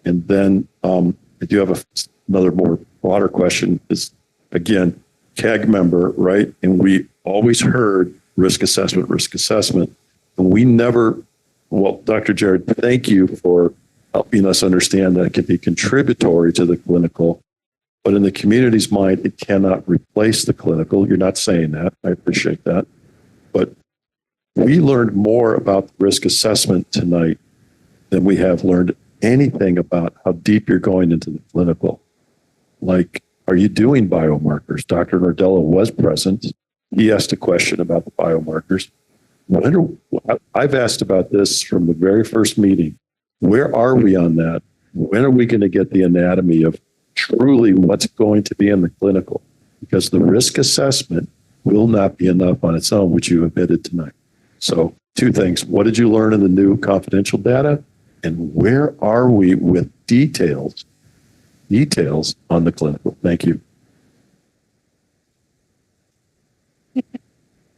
And then I do have another more broader question is, again, CAG member, right? And we always heard risk assessment. And we never, well, Dr. Jared, thank you for helping us understand that it can be contributory to the clinical, but in the community's mind, it cannot replace the clinical. You're not saying that. I appreciate that. But we learned more about risk assessment tonight than we have learned anything about how deep you're going into the clinical. Like, are you doing biomarkers? Dr. Nardella was present. He asked a question about the biomarkers. I've asked about this from the very first meeting. Where are we on that? When are we going to get the anatomy of truly what's going to be in the clinical? Because the risk assessment will not be enough on its own, which you admitted tonight. So 2 things. What did you learn in the new confidential data? And where are we with details on the clinical? Thank you.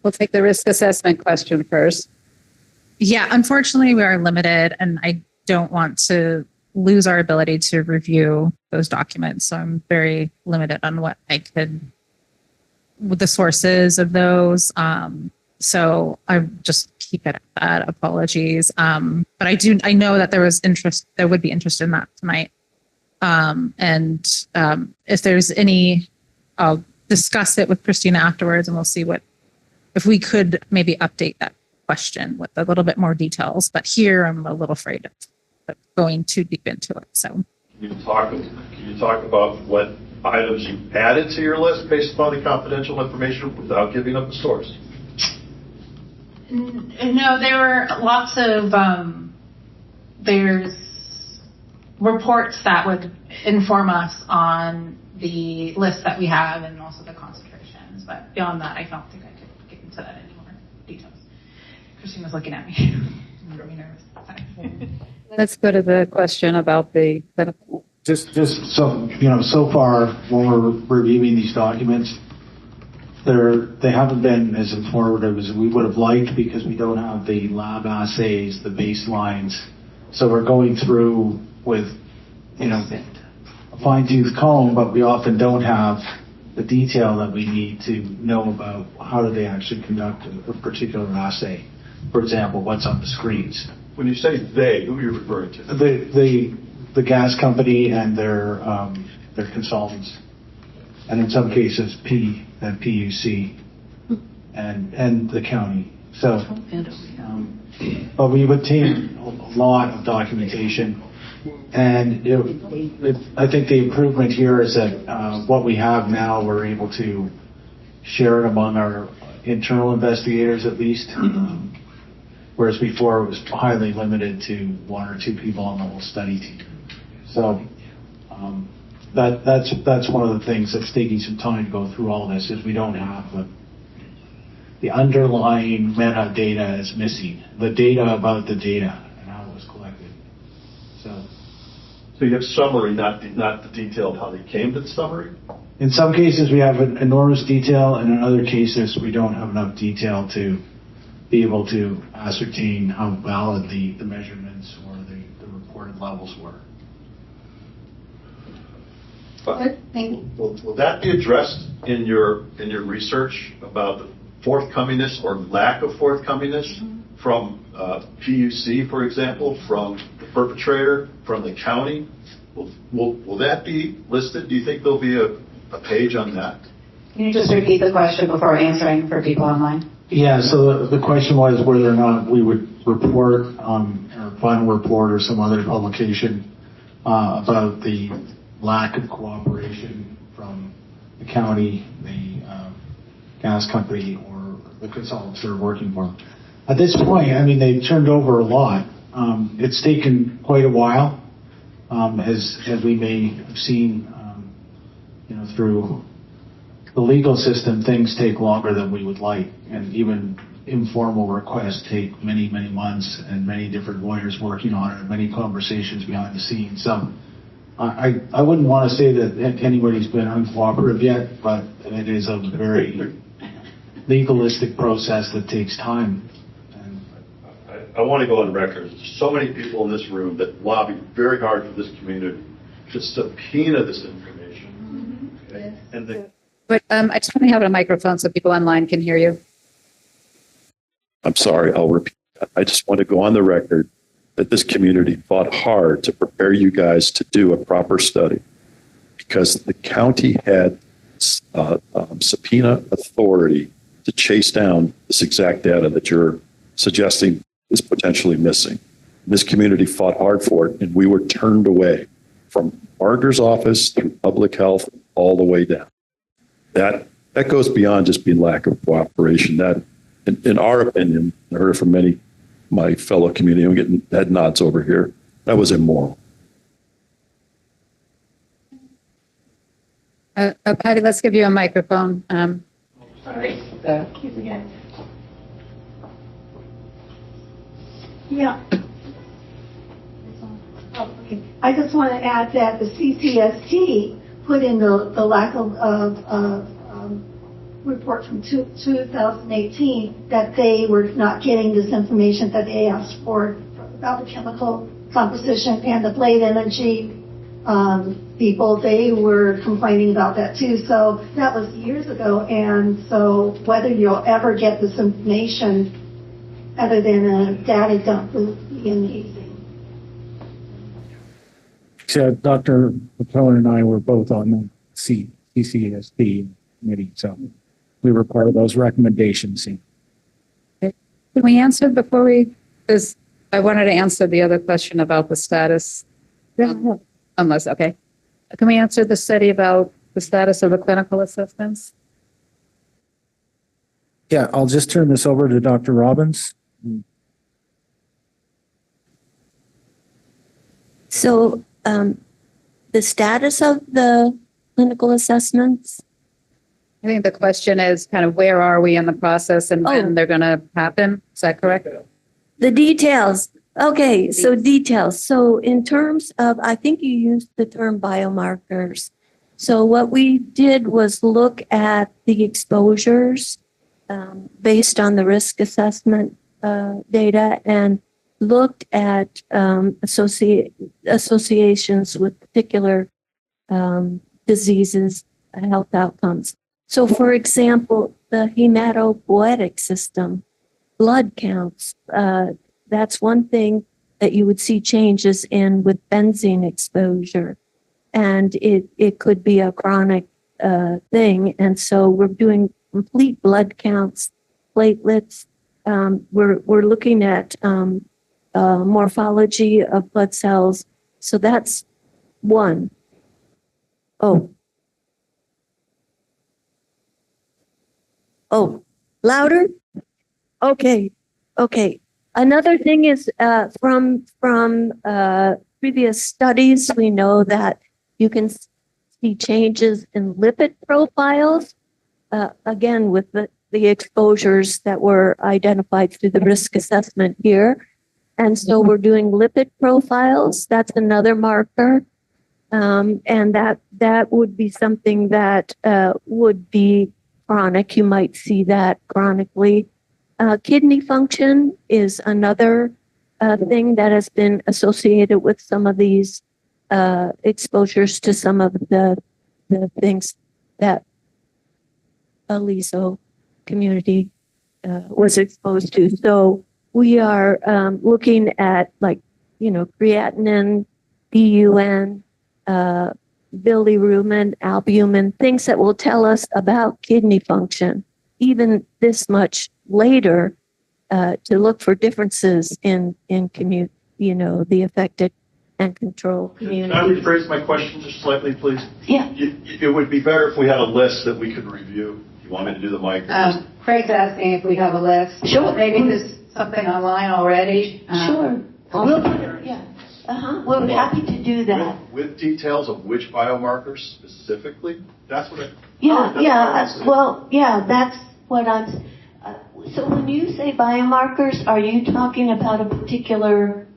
We'll take the risk assessment question first. Yeah, unfortunately, we are limited, and I don't want to lose our ability to review those documents. So I'm very limited on what I could, with the sources of those. So I just keep it at that. Apologies. But I know that there would be interest in that tonight. And if there's any, I'll discuss it with Christina afterwards, and we'll see if we could maybe update that question with a little bit more details. But here I'm a little afraid of going too deep into it. So Can you talk about what items you added to your list based upon the confidential information without giving up the source? No, there were lots of there's reports that would inform us on the list that we have and also the concentrations. But beyond that, I don't think I could get into that any more details. Christina's looking at me. I'm really nervous. Sorry. Let's go to the question about the clinical. Just so, so far when we're reviewing these documents, they haven't been as informative as we would have liked because we don't have the lab assays, the baselines. So we're going through with, a fine-tooth comb, but we often don't have the detail that we need to know about how do they actually conduct a particular assay. For example, what's on the screens. When you say they, who are you referring to? The gas company and their consultants, and in some cases PUC and the county. So, but we've obtained a lot of documentation, and I think the improvement here is that what we have now, we're able to share it among our internal investigators at least. Whereas before it was highly limited to 1 or 2 people on the whole study team. So that's one of the things that's taking some time to go through all this is we don't have the underlying metadata is missing. The data about the data and how it was collected. So you have summary, not the detail of how they came to the summary? In some cases we have an enormous detail, and in other cases we don't have enough detail to be able to ascertain how valid the measurements or the reported levels were. Will that be addressed in your research about the forthcomingness or lack of forthcomingness from PUC, for example, from the perpetrator, from the county? Will that be listed? Do you think there'll be a page on that? Can you just repeat the question before answering for people online? Yeah, so the question was whether or not we would report on our final report or some other publication about the lack of cooperation from the county, the gas company, or the consultants that are working for them. At this point, I mean, they've turned over a lot. It's taken quite a while, as we may have seen, through the legal system, things take longer than we would like, and even informal requests take many, many months, and many different lawyers working on it, and many conversations behind the scenes. So I wouldn't want to say that anybody's been uncooperative yet, but it is a very legalistic process that takes time. I want to go on record. There's so many people in this room that lobby very hard for this community to subpoena this information. Okay? And But I just want to have a microphone so people online can hear you. I'm sorry, I'll repeat that. I just want to go on the record that this community fought hard to prepare you guys to do a proper study because the county had subpoena authority to chase down this exact data that you're suggesting is potentially missing. This community fought hard for it, and we were turned away from Marger's office through public health all the way down. That goes beyond just being lack of cooperation. That, in our opinion, I heard it from many my fellow community. I'm getting head nods over here. That was immoral. Patty, let's give you a microphone. Sorry. Again. Yeah. Oh, okay. I just want to add that the CCST put in the lack of report from 2018 that they were not getting this information that they asked for about the chemical composition, and the blade energy people, they were complaining about that too. So that was years ago, and so whether you'll ever get this information other than a data dump will be amazing. So Dr. McClellan and I were both on the CCSP committee, so we were part of those recommendations. Can we answer before we, because I wanted to answer the other question about the status. Unless, okay. Can we answer the study about the status of the clinical assistance? Yeah, I'll just turn this over to Dr. Robbins. So the status of the clinical assessments. I think the question is kind of where are we in the process and when they're going to happen? Is that correct? The details. Okay, so details. So in terms of, I think you used the term biomarkers. So what we did was look at the exposures based on the risk assessment data and looked at associations with particular diseases, health outcomes. So for example, the hematopoietic system, blood counts, that's one thing that you would see changes in with benzene exposure. And it could be a chronic thing. And so we're doing complete blood counts, platelets. We're looking at morphology of blood cells. So that's one. Oh, louder? Okay. Another thing is from previous studies, we know that you can see changes in lipid profiles, again, with the exposures that were identified through the risk assessment here. And so we're doing lipid profiles. That's another marker. And that would be something that would be chronic. You might see that chronically. Kidney function is another thing that has been associated with some of these exposures to some of the things that Aliso community was exposed to. So we are looking at creatinine, BUN, bilirubin, albumin, things that will tell us about kidney function, even this much later, to look for differences in the affected and control community. Can I rephrase my question just slightly, please? Yeah. It would be better if we had a list that we could review. You want me to do the mic? Craig's asking if we have a list. Sure. Maybe there's something online already. Sure. We'll put it, yeah. We're happy to do that. With details of which biomarkers specifically? That's what I... That's what I'm... So when you say biomarkers, are you talking about a particular...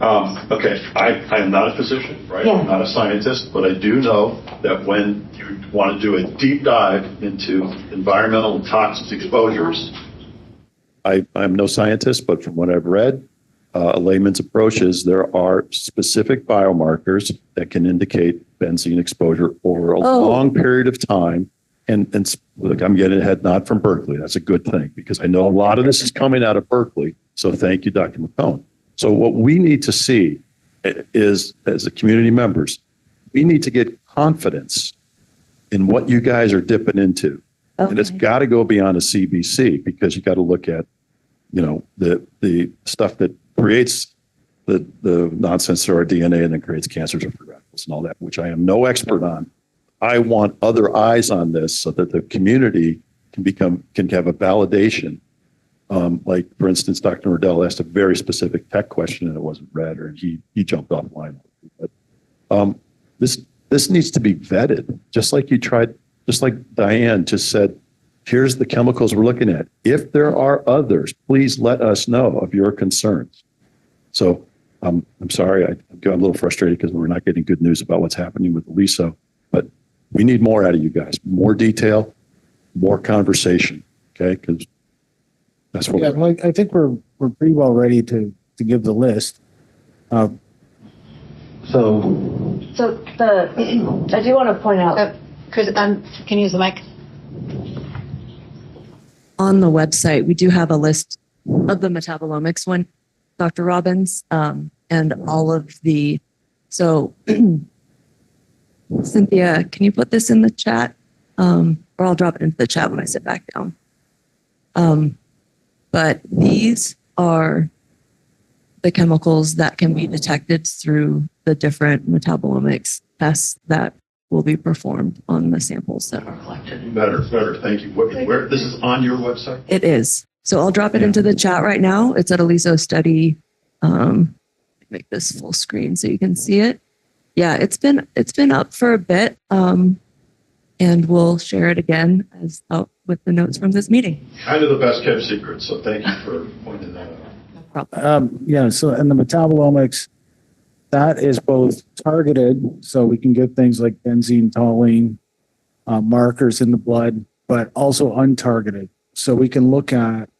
Okay, I am not a physician, right? Yeah. I'm not a scientist, but I do know that when you want to do a deep dive into environmental toxic exposures, I'm no scientist, but from what I've read, a layman's approach is there are specific biomarkers that can indicate benzene exposure over a long period of time. And look, I'm getting a head nod from Berkeley. That's a good thing because I know a lot of this is coming out of Berkeley. So thank you, Dr. McCone. So what we need to see is, as the community members, we need to get confidence in what you guys are dipping into. Okay. And it's got to go beyond a CBC because you got to look at, the stuff that creates the nonsense through our DNA and then creates cancers of radicals and all that, which I am no expert on. I want other eyes on this so that the community can have a validation. Like, for instance, Dr. Nordell asked a very specific tech question and it wasn't read, or he jumped offline. But this needs to be vetted, just like Diane just said. Here's the chemicals we're looking at. If there are others, please let us know of your concerns. So I'm sorry, I'm a little frustrated because we're not getting good news about what's happening with Aliso, but we need more out of you guys, more detail, more conversation. Okay, because that's what. Yeah, well, I think we're pretty well ready to give the list. I do want to point out, Chris, can you use the mic? On the website, we do have a list of the metabolomics one, Dr. Robbins, and all of the, so Cynthia, can you put this in the chat? Or I'll drop it into the chat when I sit back down. But these are the chemicals that can be detected through the different metabolomics tests that will be performed on the samples that are collected. Better. Thank you. Where this is on your website? It is. So I'll drop it into the chat right now. It's at Aliso Study. make this full screen so you can see it. Yeah, it's been up for a bit. And we'll share it again as with the notes from this meeting. Kind of the best kept secret, so thank you for pointing that out. Yeah, so in the metabolomics, that is both targeted, so we can get things like benzene, toluene, markers in the blood, but also untargeted. So we can look at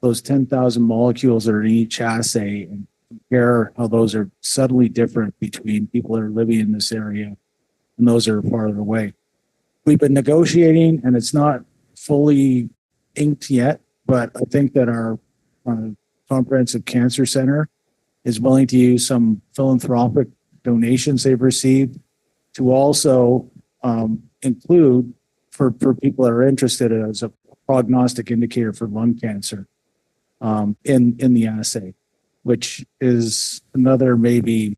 those 10,000 molecules that are in each assay and compare how those are subtly different between people that are living in this area and those that are farther away. We've been negotiating, and it's not fully inked yet, but I think that our Comprehensive Cancer Center is willing to use some philanthropic donations they've received to also include for people that are interested as a prognostic indicator for lung cancer in the assay, which is another maybe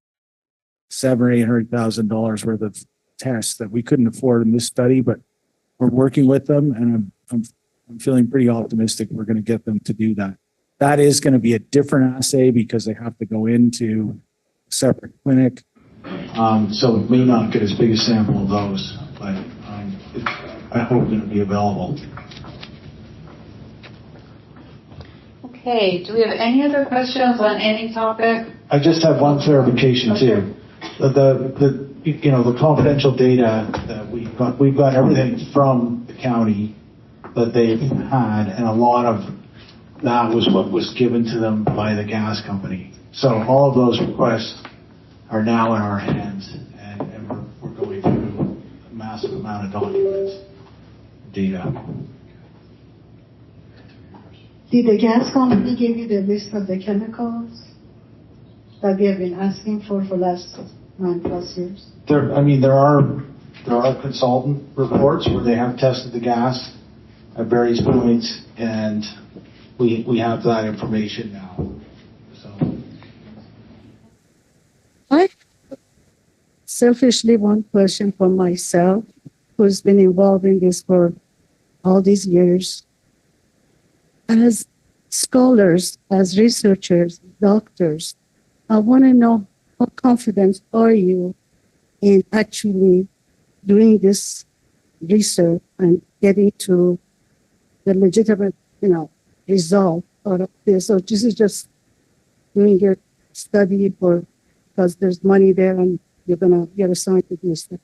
$700,000 or $800,000 worth of tests that we couldn't afford in this study, but we're working with them, and I'm feeling pretty optimistic we're going to get them to do that. That is going to be a different assay because they have to go into a separate clinic. So it may not get as big a sample of those, but I hope it'll be available. Okay, do we have any other questions on any topic? I just have one clarification too. The confidential data that we've got everything from the county that they've had, and a lot of that was what was given to them by the gas company. So all of those requests are now in our hands, and we're going through a massive amount of documents, data. Did the gas company give you the list of the chemicals that we have been asking for last 9+ years? There are consultant reports where they have tested the gas at various points, and we have that information now. So, I selfishly one question for myself, who's been involved in this for all these years. As scholars, as researchers, doctors, I want to know how confident are you in actually doing this research and getting to the legitimate, result out of this? So this is just doing your study because there's money there and you're gonna get assigned to do stuff.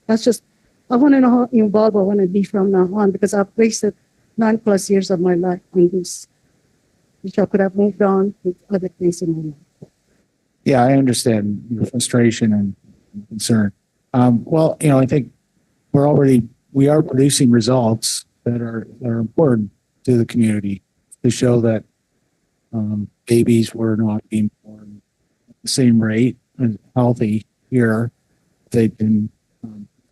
That's just, I want to know how involved I want to be from now on, because I've wasted 9+ years of my life on this, which I could have moved on with other things in my life. Yeah, I understand your frustration and concern. Well, I think we are producing results that are important to the community to show that babies were not being born at the same rate and healthy here. They've been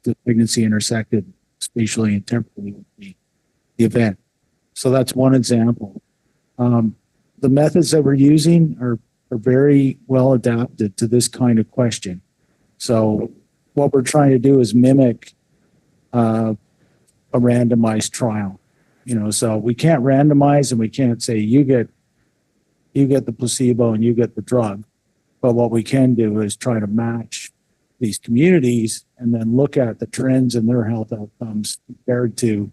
the pregnancy intersected spatially and temporally with the event. So that's one example. The methods that we're using are very well adapted to this kind of question. So what we're trying to do is mimic a randomized trial. So we can't randomize and we can't say you get the placebo and you get the drug. But what we can do is try to match these communities and then look at the trends in their health outcomes compared to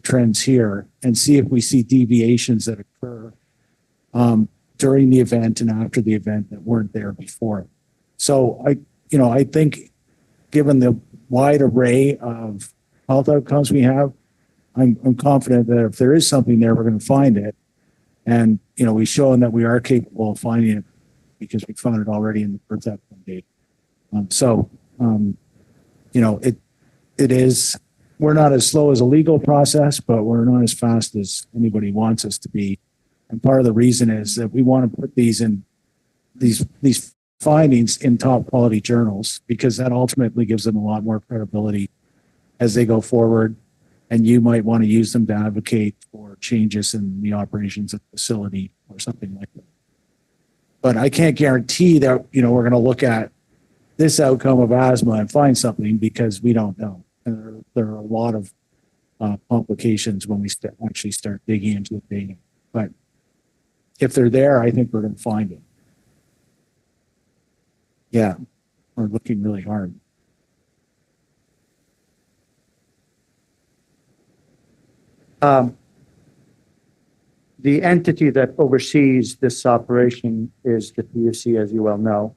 trends here and see if we see deviations that occur during the event and after the event that weren't there before. So I think given the wide array of health outcomes we have, I'm confident that if there is something there, we're going to find it. And, we've shown that we are capable of finding it because we found it already in the birth outcome data. It is, we're not as slow as a legal process, but we're not as fast as anybody wants us to be. And part of the reason is that we want to put these findings in top quality journals, because that ultimately gives them a lot more credibility as they go forward. And you might want to use them to advocate for changes in the operations of the facility or something like that. But I can't guarantee that, we're going to look at this outcome of asthma and find something, because we don't know. And there are a lot of complications when we actually start digging into the data. But if they're there, I think we're going to find it. Yeah, we're looking really hard. The entity that oversees this operation is the PUC, as you well know,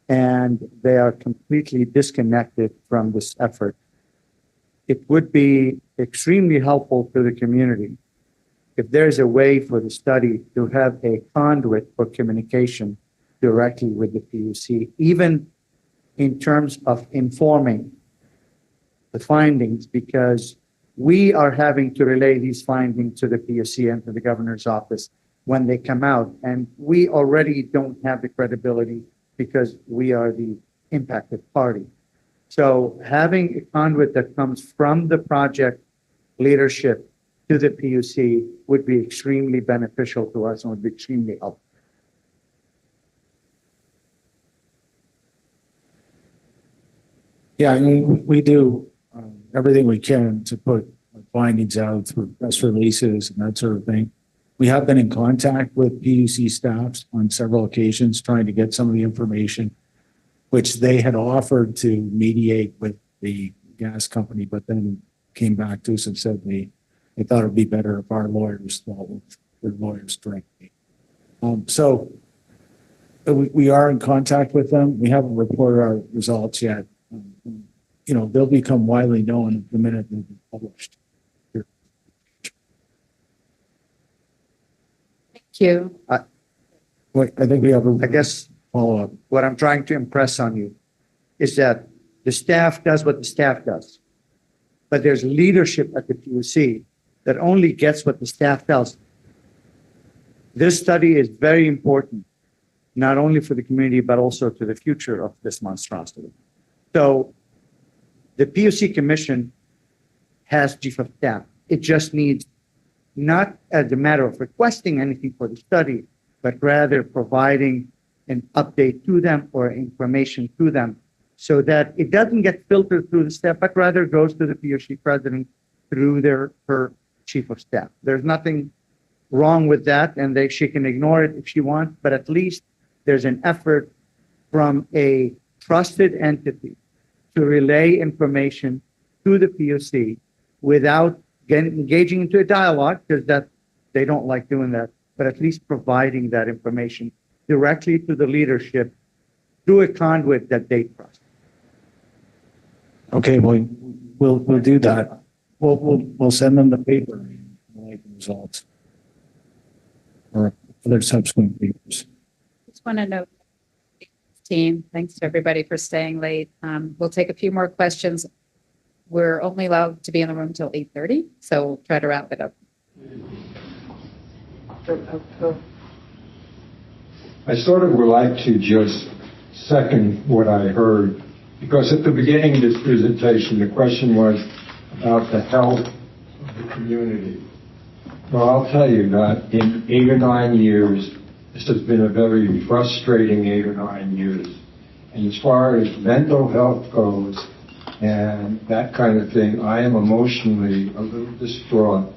and they are completely disconnected from this effort. It would be extremely helpful to the community if there's a way for the study to have a conduit for communication directly with the PUC, even in terms of informing the findings, because we are having to relay these findings to the PUC and to the governor's office when they come out. And we already don't have the credibility because we are the impacted party. So having a conduit that comes from the project leadership to the PUC would be extremely beneficial to us and would be extremely helpful. Yeah, I mean, we do everything we can to put findings out through press releases and that sort of thing. We have been in contact with PUC staffs on several occasions trying to get some of the information, which they had offered to mediate with the gas company, but then came back to us and said they thought it would be better if our lawyers dealt with their lawyers directly. So we are in contact with them. We haven't reported our results yet. They'll become widely known the minute they've been published. Thank you. Wait, I think we have I guess follow-up. what I'm trying to impress on you is that the staff does what the staff does, but there's leadership at the PUC that only gets what the staff tells. This study is very important, not only for the community, but also to the future of this monstrosity. So the PUC commission has chief of staff. It just needs, not as a matter of requesting anything for the study, but rather providing an update to them or information to them so that it doesn't get filtered through the staff, but rather goes to the PUC president through her chief of staff. There's nothing wrong with that, and she can ignore it if she wants, but at least there's an effort from a trusted entity to relay information to the PUC without engaging into a dialogue, because that they don't like doing that, but at least providing that information directly to the leadership through a conduit that they trust. Okay, well, we'll do that. We'll send them the paper and the results or other subsequent papers. Just want to note, team, thanks to everybody for staying late. We'll take a few more questions. We're only allowed to be in the room till 8:30, so we'll try to wrap it up. I sort of would like to just second what I heard, because at the beginning of this presentation, the question was about the health of the community. Well, I'll tell you that in 8 or 9 years, this has been a very frustrating 8 or 9 years. And as far as mental health goes and that kind of thing, I am emotionally a little distraught,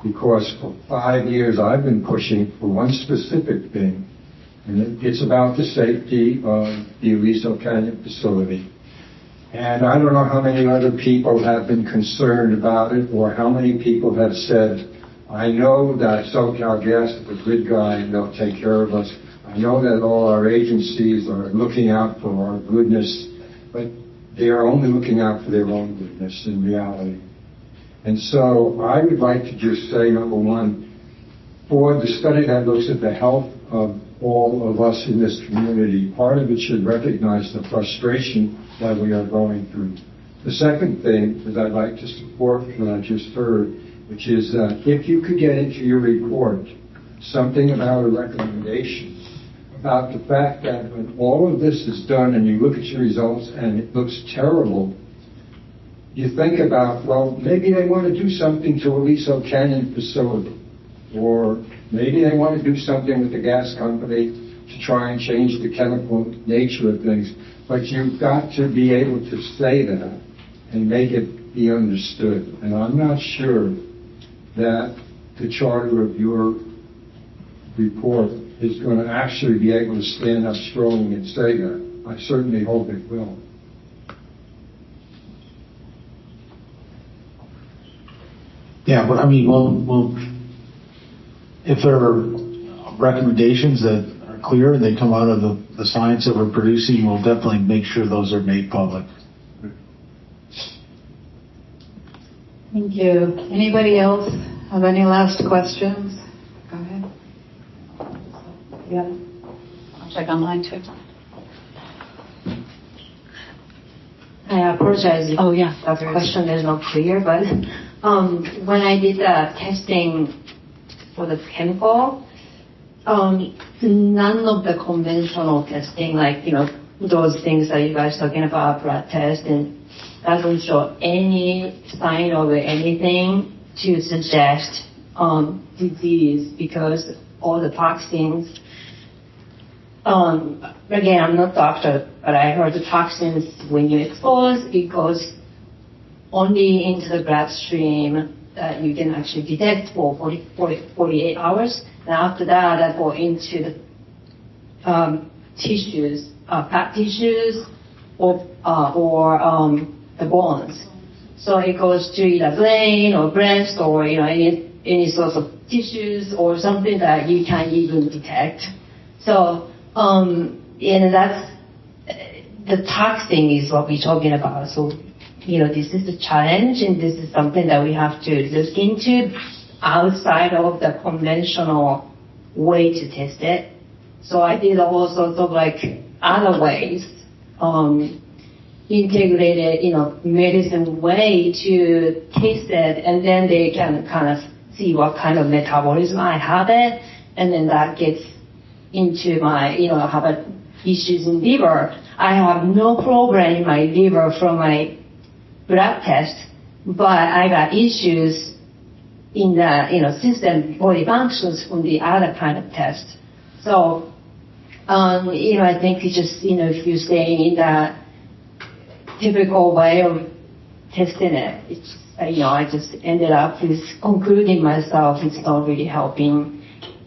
because for 5 years I've been pushing for one specific thing, and it's about the safety of the Aliso Canyon facility. And I don't know how many other people have been concerned about it, or how many people have said, I know that SoCal Gas is a good guy and they'll take care of us. I know that all our agencies are looking out for our goodness, but they are only looking out for their own goodness in reality. And so I would like to just say, number one, for the study that looks at the health of all of us in this community, part of it should recognize the frustration that we are going through. The second thing is I'd like to support what I just heard, which is that if you could get into your report something about a recommendation about the fact that when all of this is done and you look at your results and it looks terrible, you think about, well, maybe they want to do something to Aliso Canyon facility, or maybe they want to do something with the gas company to try and change the chemical nature of things. But you've got to be able to say that and make it be understood. And I'm not sure that the charter of your report is going to actually be able to stand up strong and say that. I certainly hope it will. Yeah, but I mean, we'll if there are recommendations that are clear and they come out of the science that we're producing, we'll definitely make sure those are made public. Thank you. Anybody else have any last questions? Go ahead. Yeah. I'll check online too. I apologize if Oh, yeah. the question is not clear, but when I did the testing for the chemical, none of the conventional testing, like, those things that you guys talking about, blood test, and doesn't show any sign of anything to suggest disease because all the toxins. Again, I'm not doctor, but I heard the toxins when you expose, it goes only into the bloodstream that you can actually detect for 48 hours. And after that, that go into the tissues, fat tissues, or the bones. So it goes to either brain or breast or any sort of tissues or something that you can't even detect. So that's the toxin is what we're talking about. So this is the challenge, and this is something that we have to look into outside of the conventional way to test it. So I did all sorts of other ways, integrated, medicine way to taste it, and then they can kind of see what kind of metabolism I have it, and then that gets into my, I have issues in liver. I have no problem in my liver from my blood test, but I got issues in the, system body functions from the other kind of test. So, I think it's just, if you stay in the typical way of testing it, it's, I just ended up with concluding myself it's not really helping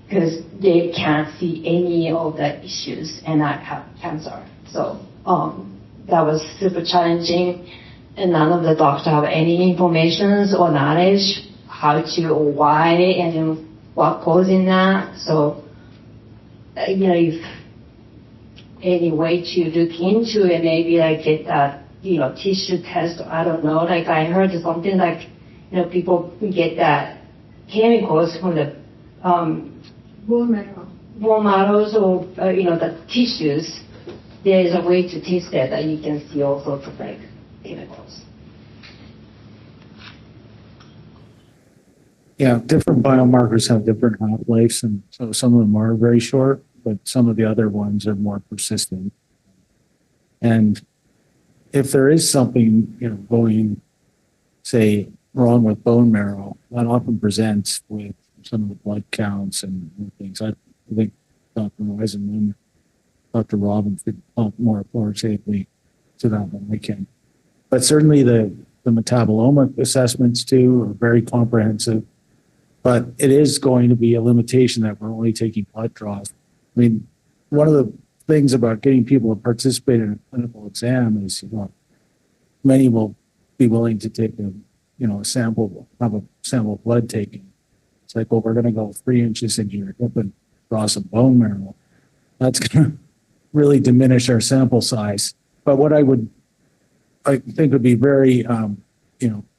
because they can't see any of the issues and I have cancer. So, that was super challenging. And none of the doctors have any information or knowledge how to or why and what causing that. So, if any way to look into it, maybe get that, tissue test. I don't know. I heard something people get that chemicals from the bone marrows or the tissues. There is a way to test that you can see all sorts of chemicals. Yeah, different biomarkers have different half-lives, and so some of them are very short, but some of the other ones are more persistent. And if there is something, going, say, wrong with bone marrow, that often presents with some of the blood counts and things. I think Dr. Weisenman, Dr. Robbins could talk more authoritatively to that than I can. But certainly the metabolomic assessments too are very comprehensive. But it is going to be a limitation that we're only taking blood draws. I mean, one of the things about getting people to participate in a clinical exam is, many will be willing to take a sample, have a sample of blood taken. It's like, well, we're going to go 3 inches into your hip and draw some bone marrow. That's going to really diminish our sample size. But what I think would be very,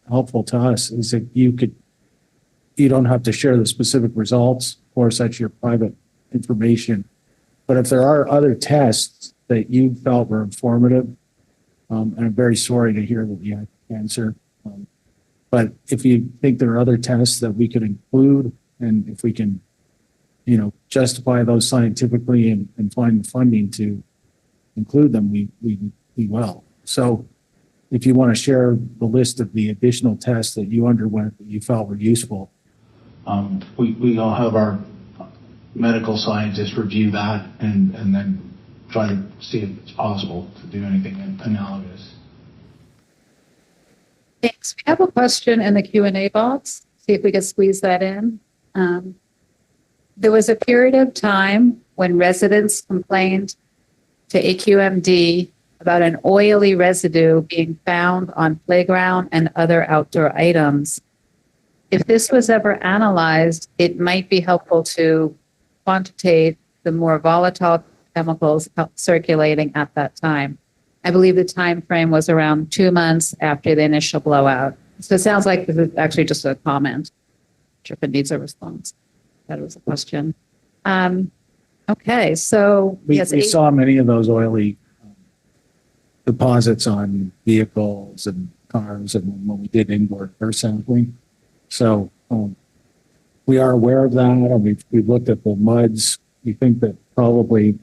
helpful to us is that you don't have to share the specific results. Of course, that's your private information. But if there are other tests that you felt were informative, and I'm very sorry to hear that you had cancer, but if you think there are other tests that we could include, and if we can, justify those scientifically and find the funding to include them, we will. So if you want to share the list of the additional tests that you underwent that you felt were useful. We all have our medical scientists review that and then try to see if it's possible to do anything analogous. Thanks. We have a question in the Q&A box. See if we can squeeze that in. There was a period of time when residents complained to AQMD about an oily residue being found on playground and other outdoor items. If this was ever analyzed, it might be helpful to quantitate the more volatile chemicals circulating at that time. I believe the time frame was around 2 months after the initial blowout. So it sounds like this is actually just a comment. If it needs a response. That was a question. Okay, so We yes, saw many of those oily deposits on vehicles and cars and when we did indoor air sampling. So we are aware of that, and we've looked at the muds. We think that probably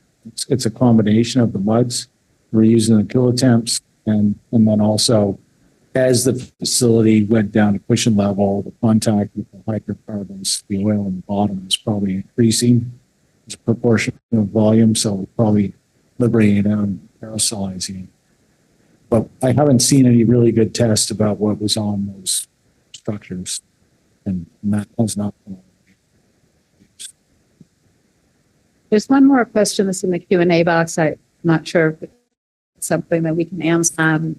it's a combination of the muds. We're using the kilotemps, and then also as the facility went down to cushion level, the contact with the hydrocarbons, the oil in the bottom is probably increasing as a proportion of volume, so we're probably liberating it and aerosolizing. But I haven't seen any really good tests about what was on those structures, and that has not been. there's one more question that's in the Q&A box. I'm not sure if it's something that we can answer.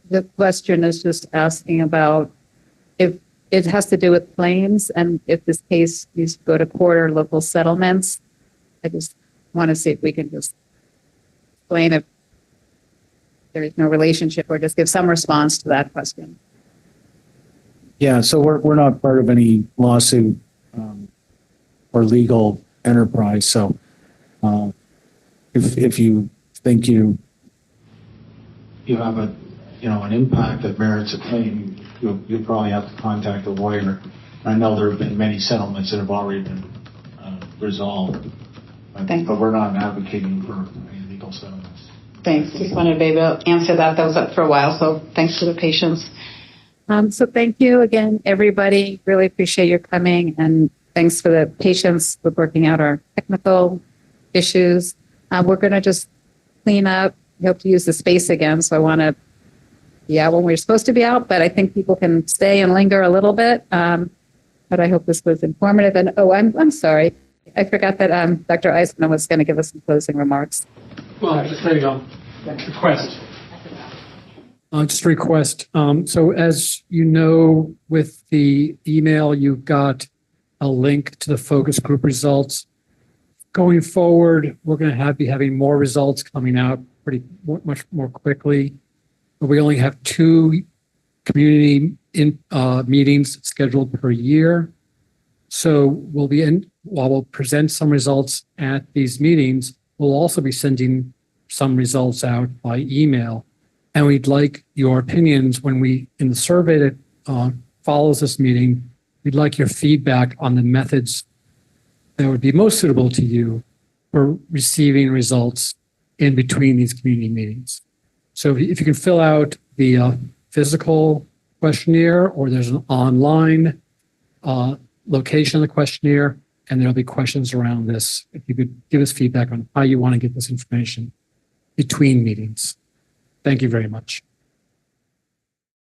The question is just asking about if it has to do with claims and if this case needs to go to court or local settlements. I just want to see if we can just explain if there is no relationship or just give some response to that question. Yeah, so we're not part of any lawsuit or legal enterprise. So if you think you have an impact that merits a claim, you'll probably have to contact a lawyer. I know there have been many settlements that have already been resolved, but we're not advocating for any legal settlements. Thanks. Just wanted to be able to answer that. That was up for a while, so thanks for the patience. So thank you again, everybody. Really appreciate your coming, and thanks for the patience with working out our technical issues. We're going to just clean up. We hope to use the space again, so I want to be out when we're supposed to be out, but I think people can stay and linger a little bit. But I hope this was informative. And I'm sorry, I forgot that Dr. Eisman was going to give us some closing remarks. Well, there you go. Request. Just a request. So as you know, with the email, you've got a link to the focus group results. Going forward, we're going to be having more results coming out much more quickly. But we only have 2 community meetings scheduled per year. So while we'll present some results at these meetings, we'll also be sending some results out by email. And we'd like your opinions in the survey that follows this meeting, we'd like your feedback on the methods that would be most suitable to you for receiving results in between these community meetings. So if you can fill out the physical questionnaire, or there's an online location of the questionnaire, and there'll be questions around this. If you could give us feedback on how you want to get this information between meetings. Thank you very much.